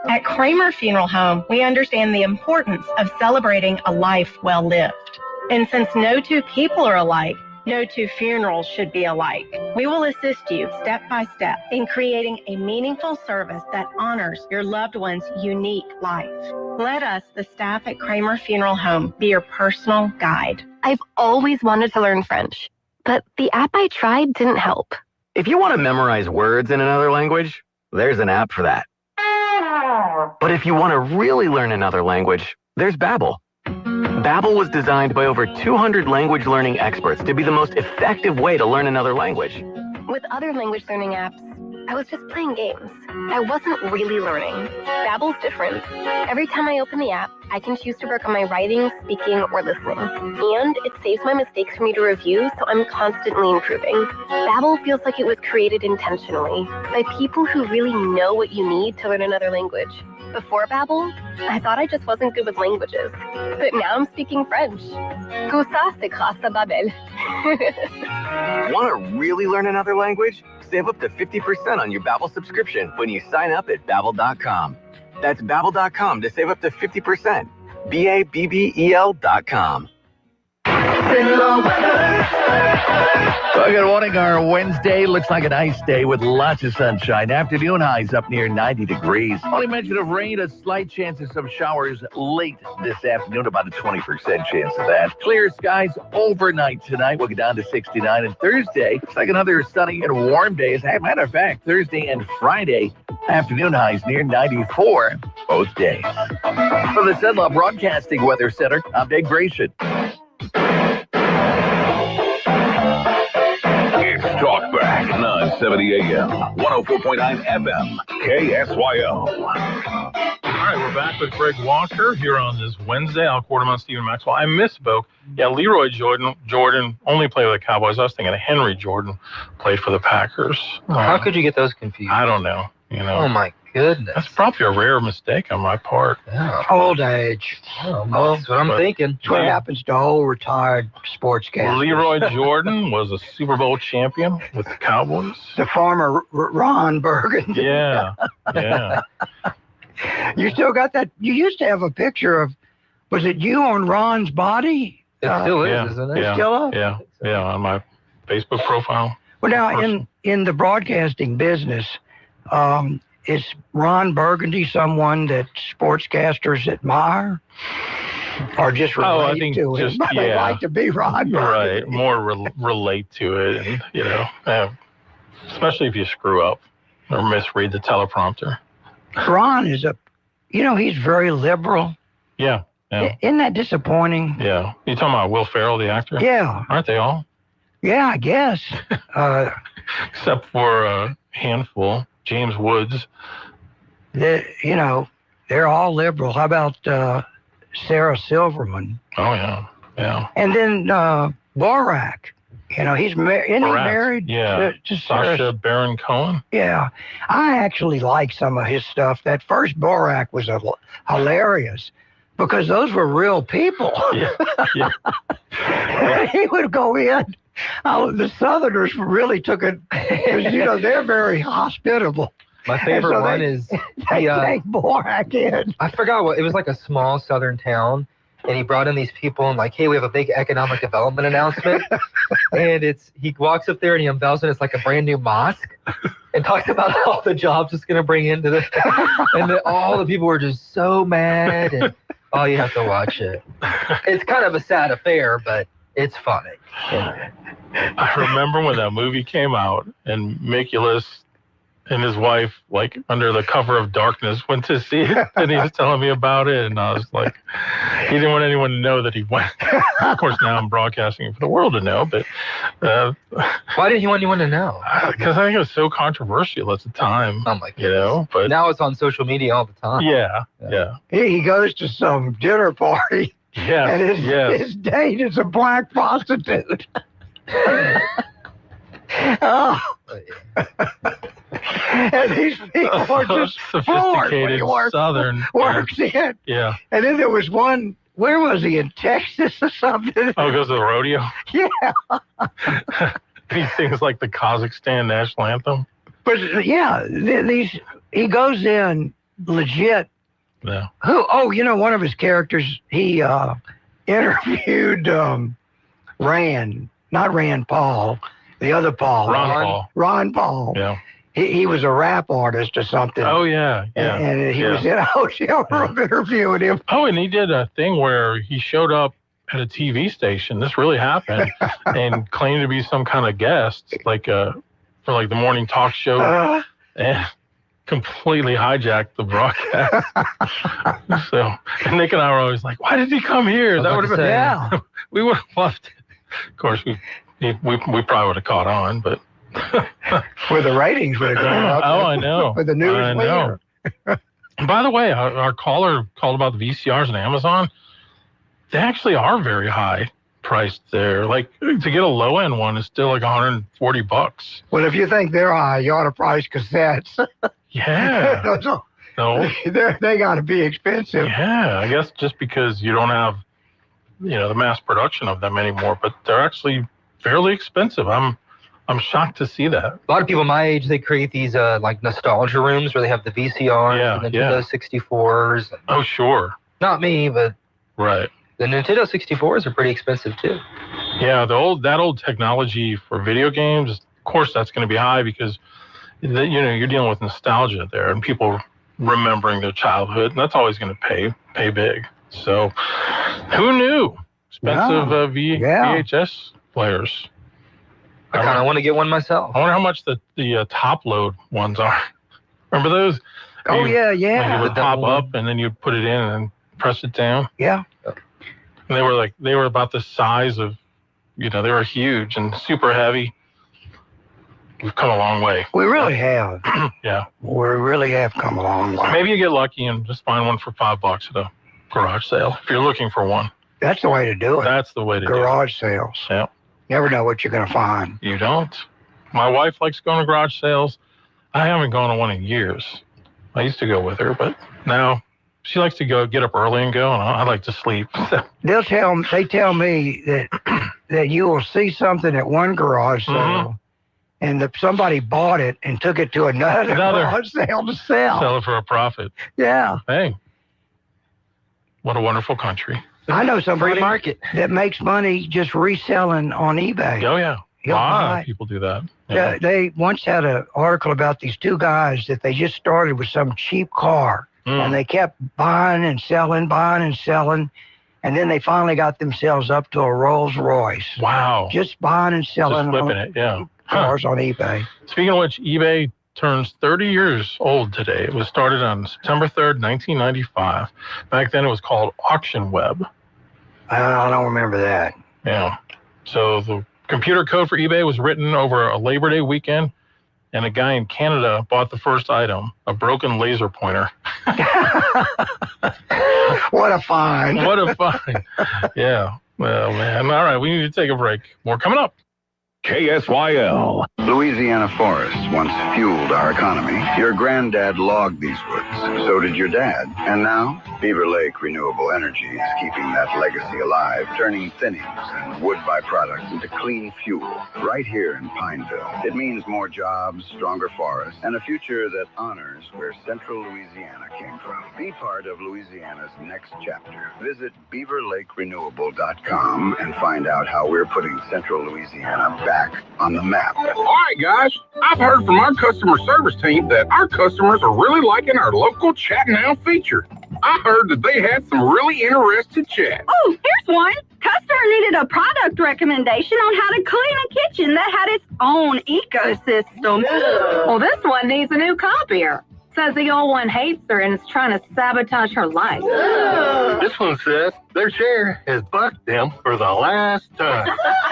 At Kramer Funeral Home, we understand the importance of celebrating a life well lived. And since no 2 people are alike, no 2 funerals should be alike. We will assist you step by step in creating a meaningful service that honors your loved one's unique life. Let us, the staff at Kramer Funeral Home, be your personal guide. I've always wanted to learn French, but the app I tried didn't help. If you want to memorize words in another language, there's an app for that. But if you want to really learn another language, there's Babbel. Babbel was designed by over 200 language learning experts to be the most effective way to learn another language. With other language learning apps, I was just playing games. I wasn't really learning. Babbel's different. Every time I open the app, I can choose to work on my writing, speaking, or listening. And it saves my mistakes for me to review, so I'm constantly improving. Babbel feels like it was created intentionally by people who really know what you need to learn another language. Before Babbel, I thought I just wasn't good with languages. But now I'm speaking French. Tout ça, c'est grâce à Babbel. Want to really learn another language? Save up to 50% on your Babbel subscription when you sign up at Babbel.com. That's Babbel.com to save up to 50%. Babbel.com. Well, good morning. Our Wednesday looks like a nice day with lots of sunshine. Afternoon highs up near 90 degrees. Only mention of rain, a slight chance of some showers late this afternoon, about a 20% chance of that. Clear skies overnight tonight. We'll get down to 69. And Thursday, it's like another sunny and warm day. As a matter of fact, Thursday and Friday, afternoon highs near 94 both days. From the Cenla Broadcasting Weather Center, I'm Dave Grayson. It's Talkback, 970 AM, 104.9 FM, KSYO. All right, we're back with Greg Walker here on this Wednesday. Al Quarterman, Stephen Maxwell. I misspoke. Yeah, Leroy Jordan only played with the Cowboys. I was thinking Henry Jordan played for the Packers. How could you get those confused? I don't know. Oh, my goodness. That's probably a rare mistake on my part. Yeah. Old age. Well, that's what I'm thinking. That's what happens to old retired sportscasters. Leroy Jordan was a Super Bowl champion with the Cowboys. The former Ron Burgundy. Yeah. You still got that? You used to have a picture of, was it you on Ron's body? It still is, isn't it? It's still up? Yeah, on my Facebook profile. Well, now, in the broadcasting business, is Ron Burgundy someone that sportscasters admire? Or just relate to him? They like to be Ron Burgundy. Right, more relate to it, and, especially if you screw up or misread the teleprompter. Ron is he's very liberal. Yeah. Isn't that disappointing? Yeah. You talking about Will Ferrell, the actor? Yeah. Aren't they all? Yeah, I guess. Except for a handful. James Woods. They're all liberal. How about Sarah Silverman? Oh, yeah. And then Borak. He's married to Sacha Baron Cohen. Yeah. I actually like some of his stuff. That first Borak was hilarious because those were real people. Yeah. He would go in. The Southerners really took it because, they're very hospitable. My favorite one is they take Borak in. I forgot it was like a small Southern town. And he brought in these people and hey, we have a big economic development announcement. And he walks up there and he unveils it. It's like a brand new mosque and talks about all the jobs it's going to bring into this. And all the people were just so mad. And you have to watch it. It's kind of a sad affair, but it's funny. I remember when that movie came out and Mikulas and his wife, under the cover of darkness, went to see it, and he was telling me about it, and I was like, he didn't want anyone to know that he went. Of course, now I'm broadcasting for the world to know, but... why didn't he want anyone to know? Because I think it was so controversial at the time. Oh, my goodness. But now it's on social media all the time. Yeah. He goes to some dinner party, and his date is a black prostitute. Oh. And these people are just sophisticated Southern works in. Yeah. And then there was one. Where was he, in Texas or something? Oh, he goes to the rodeo. Yeah. He sings the Kazakhstan national anthem. But he goes in legit. Yeah. One of his characters, he interviewed not Rand Paul. The other Paul. Ron Paul. Yeah. He was a rap artist or something. Oh, yeah. And he was in a hotel room interviewing him. Oh, and he did a thing where he showed up at a TV station. This really happened. And claimed to be some kind of guest, for the morning talk show. And completely hijacked the broadcast. So, and Nick and I were always like, "Why did he come here?" That would have been we would have loved it. Of course, we probably would have caught on, but where the ratings would have gone up. Oh, I know. For the news I know. By the way, our caller called about the VCRs on Amazon. They actually are very high priced there. Like, to get a low end one is still like $140. Well, if you think they're high, you ought to price cassettes. Yeah. No. They got to be expensive. Yeah, I guess just because you don't have, the mass production of them anymore, but they're actually fairly expensive. I'm shocked to see that. A lot of people my age, they create these like nostalgia rooms where they have the VCRs and the Nintendo 64s. Oh, sure. Not me, but right. The Nintendo 64s are pretty expensive too. Yeah, that old technology for video games, of course, that's going to be high because you're dealing with nostalgia there and people remembering their childhood, and that's always going to pay big. So, who knew? Expensive VHS players. I kind of want to get one myself. I wonder how much the top load ones are. Remember those? Oh, yeah. You would pop up and then you'd put it in and press it down. Yeah. And they were about the size of, they were huge and super heavy. We've come a long way. We really have. Yeah. We really have come a long way. Maybe you get lucky and just find one for $5 at a garage sale if you're looking for one. That's the way to do it. That's the way to do it. Garage sales. Yeah. Never know what you're going to find. You don't. My wife likes going to garage sales. I haven't gone to one in years. I used to go with her, but now she likes to get up early and go, and I like to sleep. So. They tell me that you will see something at one garage sale, and somebody bought it and took it to another garage sale to sell. Sell it for a profit. Yeah. Hey, what a wonderful country. I know somebody Free market that makes money just reselling on eBay. Oh, yeah. A lot of people do that. Yeah. They once had an article about these two guys that they just started with some cheap car. And they kept buying and selling, and then they finally got themselves up to a Rolls Royce. Wow. Just buying and selling. Just flipping it, yeah. Cars on eBay. Speaking of which, eBay turns 30 years old today. It was started on September 3rd, 1995. Back then it was called Auction Web. I don't remember that. Yeah. So the computer code for eBay was written over a Labor Day weekend, and a guy in Canada bought the first item, a broken laser pointer. What a find. What a find. Yeah. Well, man. All right, we need to take a break. More coming up. KSYL. Louisiana forests once fueled our economy. Your granddad logged these woods. So did your dad. And now, Beaver Lake Renewable Energy is keeping that legacy alive, turning thinnings and wood byproducts into clean fuel right here in Pineville. It means more jobs, stronger forests, and a future that honors where Central Louisiana came from. Be part of Louisiana's next chapter. Visit BeaverLakeRenewable.com and find out how we're putting Central Louisiana back on the map. All right, guys. I've heard from our customer service team that our customers are really liking our local Chat Now feature. I heard that they had some really interesting chat. Oh, here's one. Customer needed a product recommendation on how to clean a kitchen that had its own ecosystem. Well, this one needs a new copier. Says the old one hates her and is trying to sabotage her life. This one says their chair has bucked them for the last time.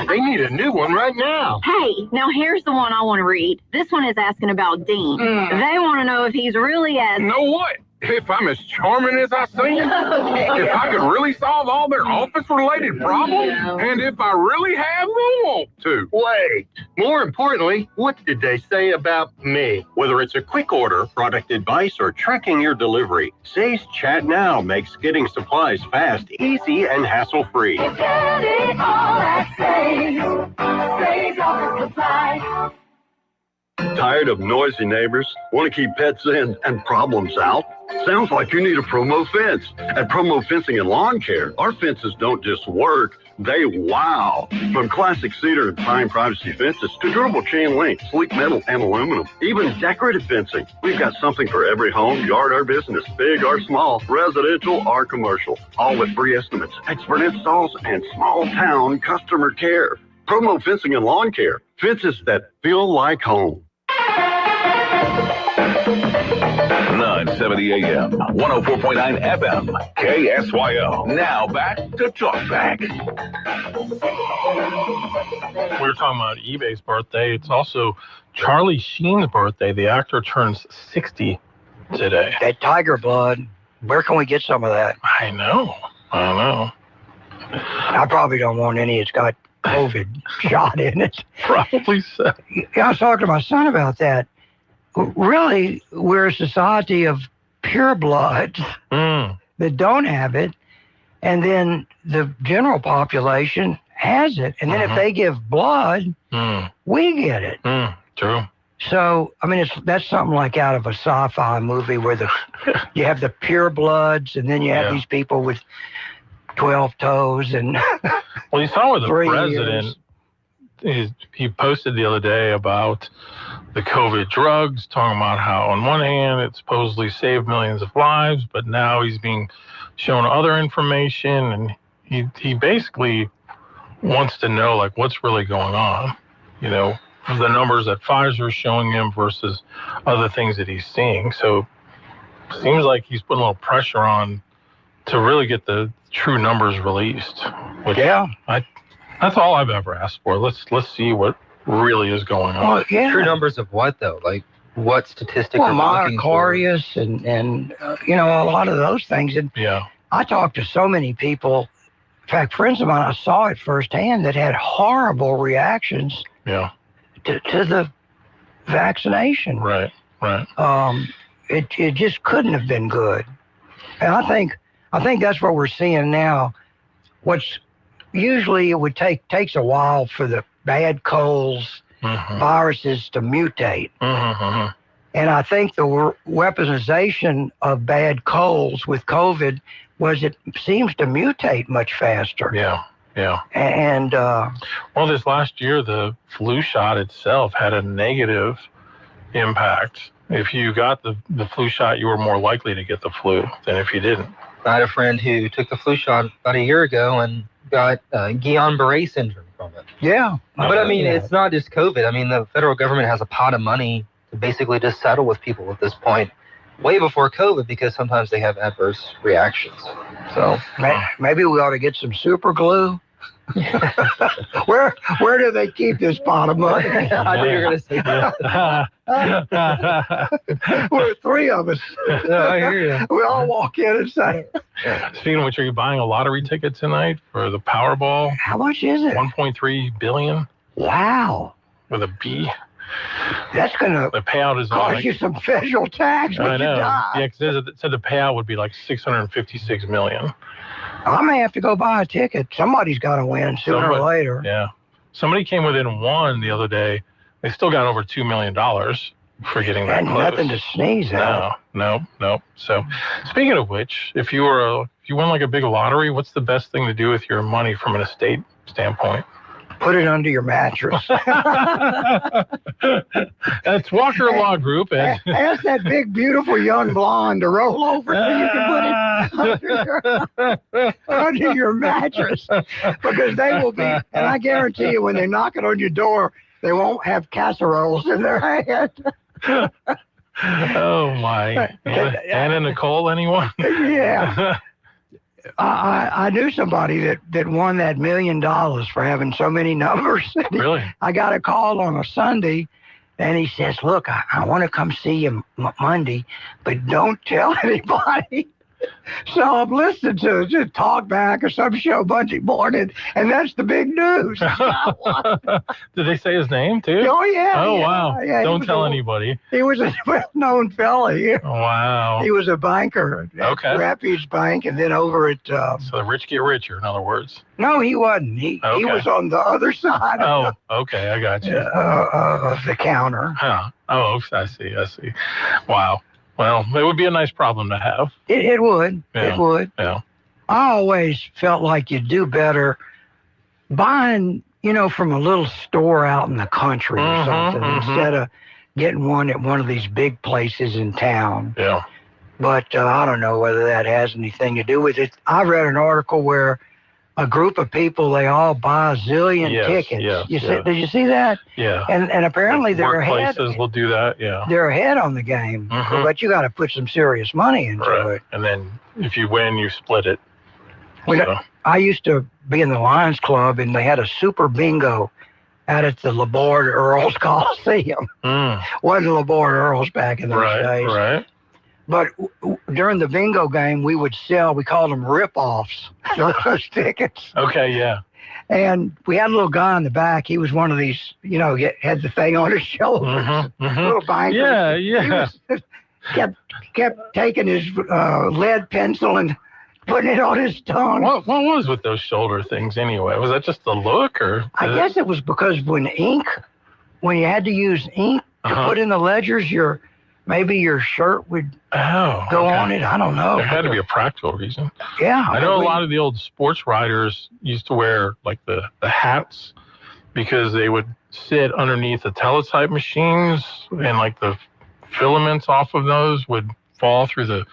They need a new one right now. Hey, now here's the one I want to read. This one is asking about Dean. They want to know if he's really as... Know what? If I'm as charming as I seem, if I could really solve all their office-related problems, and if I really have the want to. Wait. More importantly, what did they say about me? Whether it's a quick order, product advice, or tracking your delivery, Say's Chat Now makes getting supplies fast, easy, and hassle-free. Get it all at Say's. Say's Office Supply. Tired of noisy neighbors? Want to keep pets in and problems out? Sounds like you need a Promo fence. At Promo Fencing and Lawn Care, our fences don't just work, they wow. From classic cedar and pine privacy fences to durable chain link, sleek metal, and aluminum. Even decorative fencing. We've got something for every home, yard, or business, big or small, residential or commercial. All with free estimates, expert installs, and small town customer care. Promo Fencing and Lawn Care. Fences that feel like home. 970 AM, 104.9 FM, KSYO. Now back to Talk Back. We were talking about eBay's birthday. It's also Charlie Sheen's birthday. The actor turns 60 today. That tiger blood, where can we get some of that? I know. I probably don't want any. It's got COVID shot in it. Probably so. Yeah, I was talking to my son about that. Really, we're a society of pure bloods that don't have it, and then the general population has it. And then if they give blood, we get it. True. So, I mean, that's something like out of a sci-fi movie where you have the pure bloods, and then you have these people with 12 toes and well, you saw where the 3 president he posted the other day about the COVID drugs, talking about how on one hand it supposedly saved millions of lives, but now he's being shown other information, and he basically wants to know like what's really going on, you know, the numbers that Pfizer is showing him versus other things that he's seeing. So it seems like he's putting a little pressure on to really get the true numbers released. Which that's all I've ever asked for. Let's see what really is going on. Well, True numbers of what though? Like what statistics? Well, myocarditis and you know, a lot of those things. And I talked to so many people. In fact, friends of mine, I saw it firsthand that had horrible reactions. To the vaccination. Right. It just couldn't have been good. And I think that's what we're seeing now. What's usually it would takes a while for the bad colds viruses to mutate. And I think the weaponization of bad colds with COVID was it seems to mutate much faster. And well, this last year, the flu shot itself had a negative impact. If you got the flu shot, you were more likely to get the flu than if you didn't. I had a friend who took the flu shot about a year ago and got Guillain-Barré syndrome from it. Yeah. But I mean, it's not just COVID. I mean, the federal government has a pot of money to basically just settle with people at this point, way before COVID, because sometimes they have adverse reactions. So maybe we ought to get some super glue. Where do they keep this pot of money? I knew you were going to say that. We're 3 of us. I hear you. We all walk in and say. Speaking of which, are you buying a lottery ticket tonight for the Powerball? How much is it? 1.3 billion. Wow. With a B. That's going to the payout is cost you some federal tax when I know. you die. Yeah, because it said the payout would be like $656 million. I may have to go buy a ticket. Somebody's got to win sooner or later. Yeah. Somebody came within 1 the other day. They still got over $2 million for getting that And close. nothing to sneeze at. No. So, speaking of which, if you won like a big lottery, what's the best thing to do with your money from an estate standpoint? Put it under your mattress. That's Walker Law Group. Ask that big, beautiful young blonde to roll over so you can put it under your mattress. Because they will be, and I guarantee you, when they're knocking on your door, they won't have casseroles in their hand. Oh, my. Anna Nicole, anyone? Yeah. I knew somebody that won that $1 million for having so many numbers. Really? I got a call on a Sunday, and he says, look, I want to come see you Monday, but don't tell anybody. So I'm listening to just Talk Back or some show Monday morning, and that's the big news. Did they say his name, too? Oh, yeah. Oh, yeah, wow. Yeah, Don't tell anybody. He was a well-known fella here. Oh, wow. He was a banker at Refuge Bank, and then over at... so the rich get richer, in other words. No, he wasn't. He was on the other side of okay, I got you. Of the counter. Huh. Oh, I see. Wow. Well, it would be a nice problem to have. It would. Yeah. It would. Yeah. I always felt like you'd do better buying, from a little store out in the country or something instead of getting one at one of these big places in town. Yeah. But I don't know whether that has anything to do with it. I read an article where a group of people, they all buy a zillion tickets. Did you see that? Yeah. And apparently they're ahead. Workplaces will do that, yeah. They're ahead on the game, but you got to put some serious money into it. And then if you win, you split it. I used to be in the Lions Club, and they had a super bingo out at the Laborde Earls Coliseum. Wasn't Laborde Earls back in those days. Right. But during the bingo game, we would sell, we called them rip-offs, those tickets. Okay, yeah. And we had a little guy in the back. He was one of these, had the thing on his shoulder. Little banker. Yeah. He was, kept taking his lead pencil and putting it on his tongue. What was with those shoulder things anyway? Was that just the look, or? I guess it was because when you had to use ink to put in the ledgers, maybe your shirt would go on it. I don't know. There had to be a practical reason. Yeah. I know a lot of the old sports writers used to wear like the hats because they would sit underneath the teletype machines, and like the filaments off of those would fall through the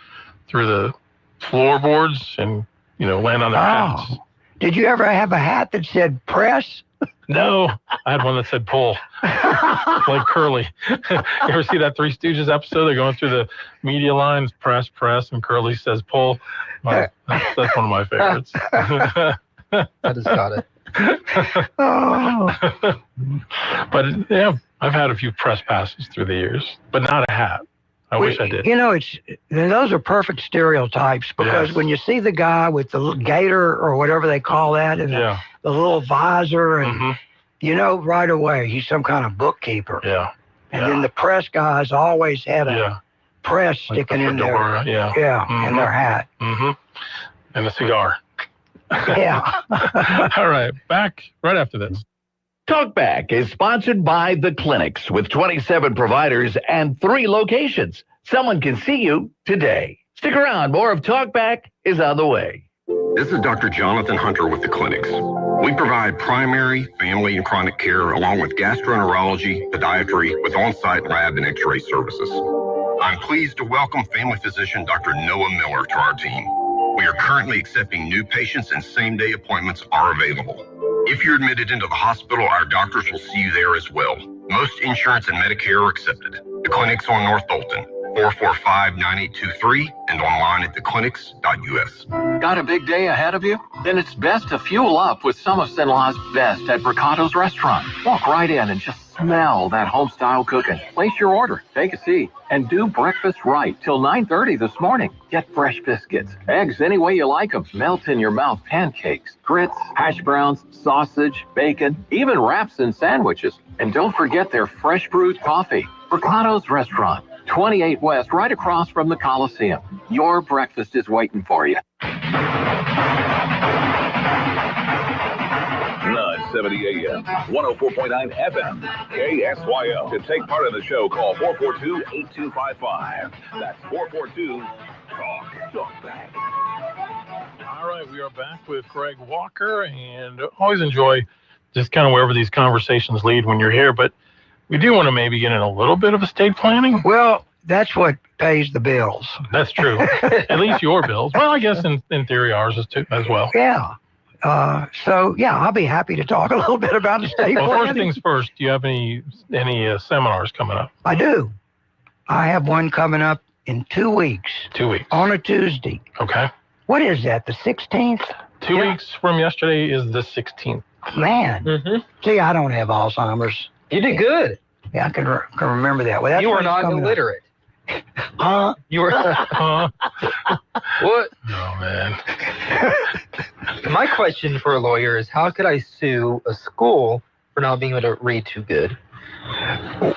floorboards and land on their hats. Did you ever have a hat that said press? No, I had one that said pull, like Curly. You ever see that Three Stooges episode? They're going through the media lines, press, and Curly says pull. That's one of my favorites. I just got it. But yeah, I've had a few press passes through the years, but not a hat. I wish I did. Those are perfect stereotypes because when you see the guy with the gator or whatever they call that and the little visor, and right away he's some kind of bookkeeper. Yeah. And then the press guys always had a press sticking in there. In their hat. And a cigar. Yeah. All right, back right after this. Talkback is sponsored by The Clinics with 27 providers and 3 locations. Someone can see you today. Stick around. More of Talkback is on the way. This is Dr. Jonathan Hunter with The Clinics. We provide primary, family, and chronic care along with gastroenterology, podiatry with on-site lab and x-ray services. I'm pleased to welcome family physician Dr. Noah Miller to our team. We are currently accepting new patients and same-day appointments are available. If you're admitted into the hospital, our doctors will see you there as well. Most insurance and Medicare are accepted. The clinic's on North Bolton, 445-9823, and online at theclinics.us. Got a big day ahead of you? Then it's best to fuel up with some of Cenla's best at Bricato's restaurant. Walk right in and just smell that home-style cooking. Place your order, take a seat, and do breakfast right till 9:30 this morning. Get fresh biscuits, eggs any way you like them, melt-in-your-mouth pancakes, grits, hash browns, sausage, bacon, even wraps and sandwiches. And don't forget their fresh brewed coffee. Bricato's restaurant, 28 West, right across from the Coliseum. Your breakfast is waiting for you. 970 AM, 104.9 FM, KSYL. To take part in the show, call 442-8255. That's 442-TALK-BACK. All right, we are back with Greg Walker, and always enjoy just kind of wherever these conversations lead when you're here, but we do want to maybe get in a little bit of estate planning. Well, that's what pays the bills. That's true. At least your bills. Well, I guess in theory ours is too, as well. Yeah. I'll be happy to talk a little bit about estate planning. Well, first things first, do you have any seminars coming up? I do. I have one coming up in 2 weeks. 2 weeks. On a Tuesday. Okay. What is that, the 16th? 2 weeks from yesterday is the 16th. Man. See, I don't have Alzheimer's. You did good. Yeah, I can remember that. Well, that's you were not illiterate. Huh? You were. What? Oh, man. My question for a lawyer is, how could I sue a school for not being able to read too good?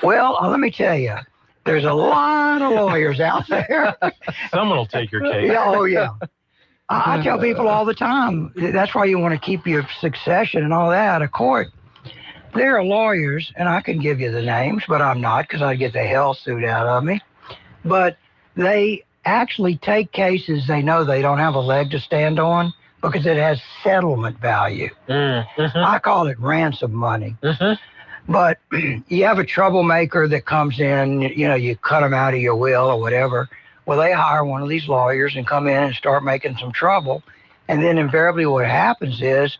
Well, let me tell you, there's a lot of lawyers out there. Someone will take your case. Yeah. I tell people all the time, that's why you want to keep your succession and all that out of court. There are lawyers, and I can give you the names, but I'm not because I'd get the hell suit out of me. But they actually take cases they know they don't have a leg to stand on because it has settlement value. I call it ransom money. But you have a troublemaker that comes in, you cut them out of your will or whatever. Well, they hire one of these lawyers and come in and start making some trouble. And then invariably what happens is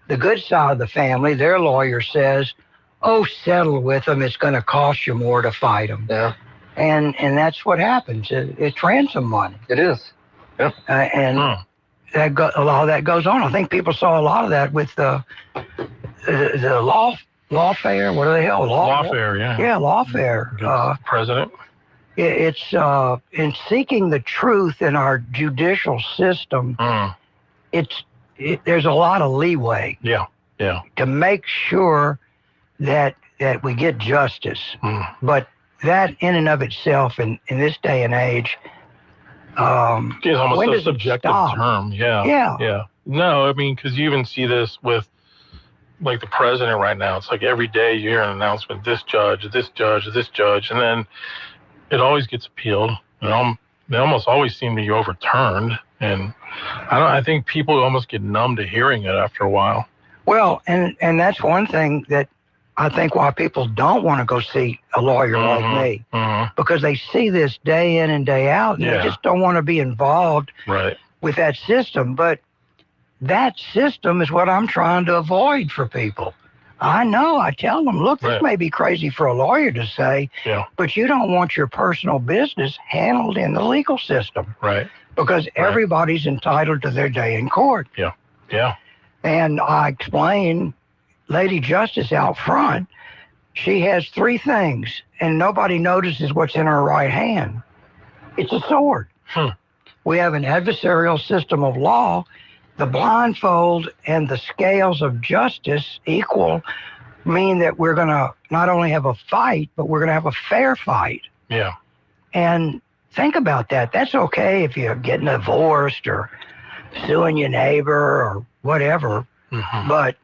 the good side of the family, their lawyer says, oh, settle with them. It's going to cost you more to fight them. Yeah. And that's what happens. It's ransom money. It is. Yeah. And a lot of that goes on. I think people saw a lot of that with the lawfare. What do they call lawfare? Yeah. Yeah, lawfare. President. It's in seeking the truth in our judicial system. There's a lot of leeway. Yeah. To make sure that we get justice. But that in and of itself, in this day and age, it's almost a subjective term. Yeah. No, I mean, because you even see this with like the president right now. It's like every day you hear an announcement, this judge, and then it always gets appealed. They almost always seem to be overturned. And I think people almost get numb to hearing it after a while. Well, and that's one thing that I think why people don't want to go see a lawyer like me, because they see this day in and day out, and they just don't want to be involved with that system. But that system is what I'm trying to avoid for people. I know. I tell them, look, this may be crazy for a lawyer to say, but you don't want your personal business handled in the legal system. Right. Because everybody's entitled to their day in court. Yeah. And I explain, Lady Justice out front, she has 3 things, and nobody notices what's in her right hand. It's a sword. We have an adversarial system of law. The blindfold and the scales of justice equal mean that we're going to not only have a fight, but we're going to have a fair fight. Yeah. And think about that. That's okay if you're getting divorced or suing your neighbor or whatever. But,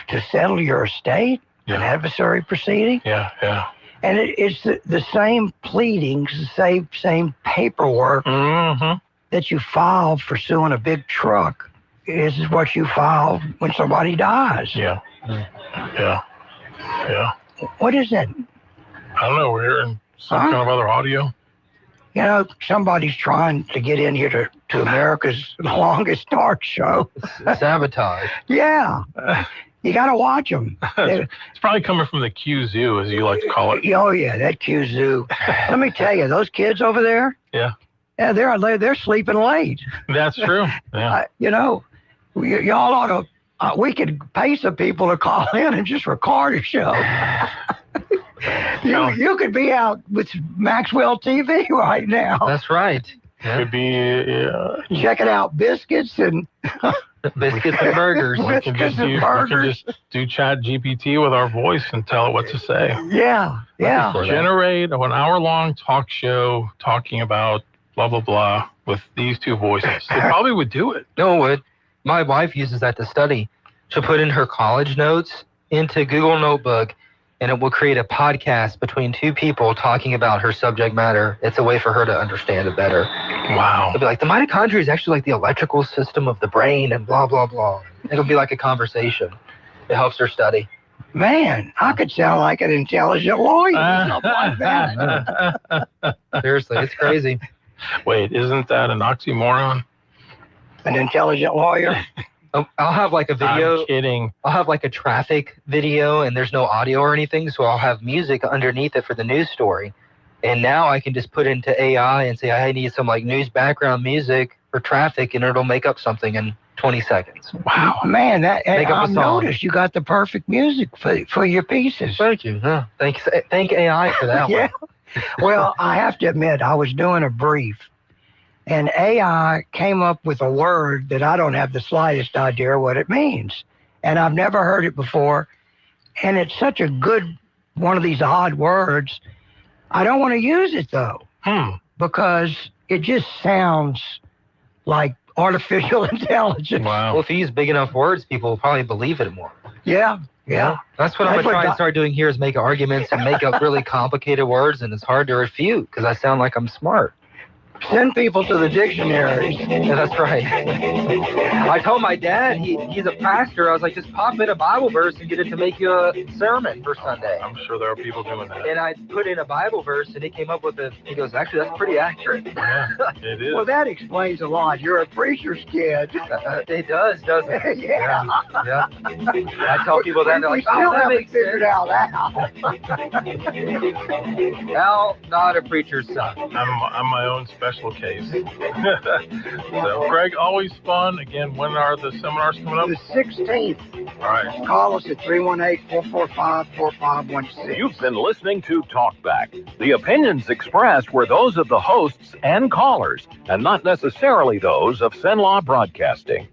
to settle your estate, an adversary proceeding. Yeah. And it's the same pleadings, the same paperwork that you file for suing a big truck is what you file when somebody dies. Yeah. What is that? I don't know. We're hearing some kind of other audio. Somebody's trying to get in here to America's longest talk show. Sabotage. Yeah. You got to watch them. It's probably coming from the Q Zoo, as you like to call it. Oh, yeah, that Q Zoo. Let me tell you, those kids over there, Yeah, they're sleeping late. that's true. Yeah. Y'all ought to, we could pay some people to call in and just record a show. You could be out with Maxwell TV right now. That's right. Could be checking out biscuits and biscuits and burgers. We can just do Chat GPT with our voice and tell it what to say. Yeah. Generate an hour-long talk show talking about blah blah blah with these 2 voices. It probably would do it. No, it would. My wife uses that to study. She'll put in her college notes into Google Notebook, and it will create a podcast between 2 people talking about her subject matter. It's a way for her to understand it better. Wow. It'll be like, the mitochondria is actually like the electrical system of the brain and blah, blah, blah. It'll be like a conversation. It helps her study. Man, I could sound like an intelligent lawyer. Something like that. Seriously, it's crazy. Wait, isn't that an oxymoron? An intelligent lawyer? I'll have like a video. I'm kidding. I'll have like a traffic video and there's no audio or anything. So I'll have music underneath it for the news story. And now I can just put into AI and say, I need some like news background music for traffic, and it'll make up something in 20 seconds. Wow, man, I've noticed you got the perfect music for your pieces. Thank you. Yeah. Thank AI for that one. Well, I have to admit, I was doing a brief, and AI came up with a word that I don't have the slightest idea what it means. And I've never heard it before. And it's such a good, one of these odd words. I don't want to use it, though, because it just sounds like artificial intelligence. Wow. Well, if you use big enough words, people will probably believe it more. Yeah. That's what I'm going to try and start doing here is make arguments and make up really complicated words, and it's hard to refute because I sound like I'm smart. Send people to the dictionaries. Yeah, that's right. I told my dad, he's a pastor, I was like, just pop in a Bible verse and get it to make you a sermon for Sunday. I'm sure there are people doing that. And I put in a Bible verse, and he came up with he goes, actually, that's pretty accurate. Yeah, it is. Well, that explains a lot. You're a preacher's kid. It does, doesn't it? Yeah. Yeah. I tell people that, they're like, still that haven't makes figured sense. out Al, not a preacher's son. I'm my own special case. So, Greg, always fun. Again, when are the seminars coming up? The 16th. All right. Call us at 318-445-4516. You've been listening to Talkback. The opinions expressed were those of the hosts and callers, and not necessarily those of Cenla Broadcasting.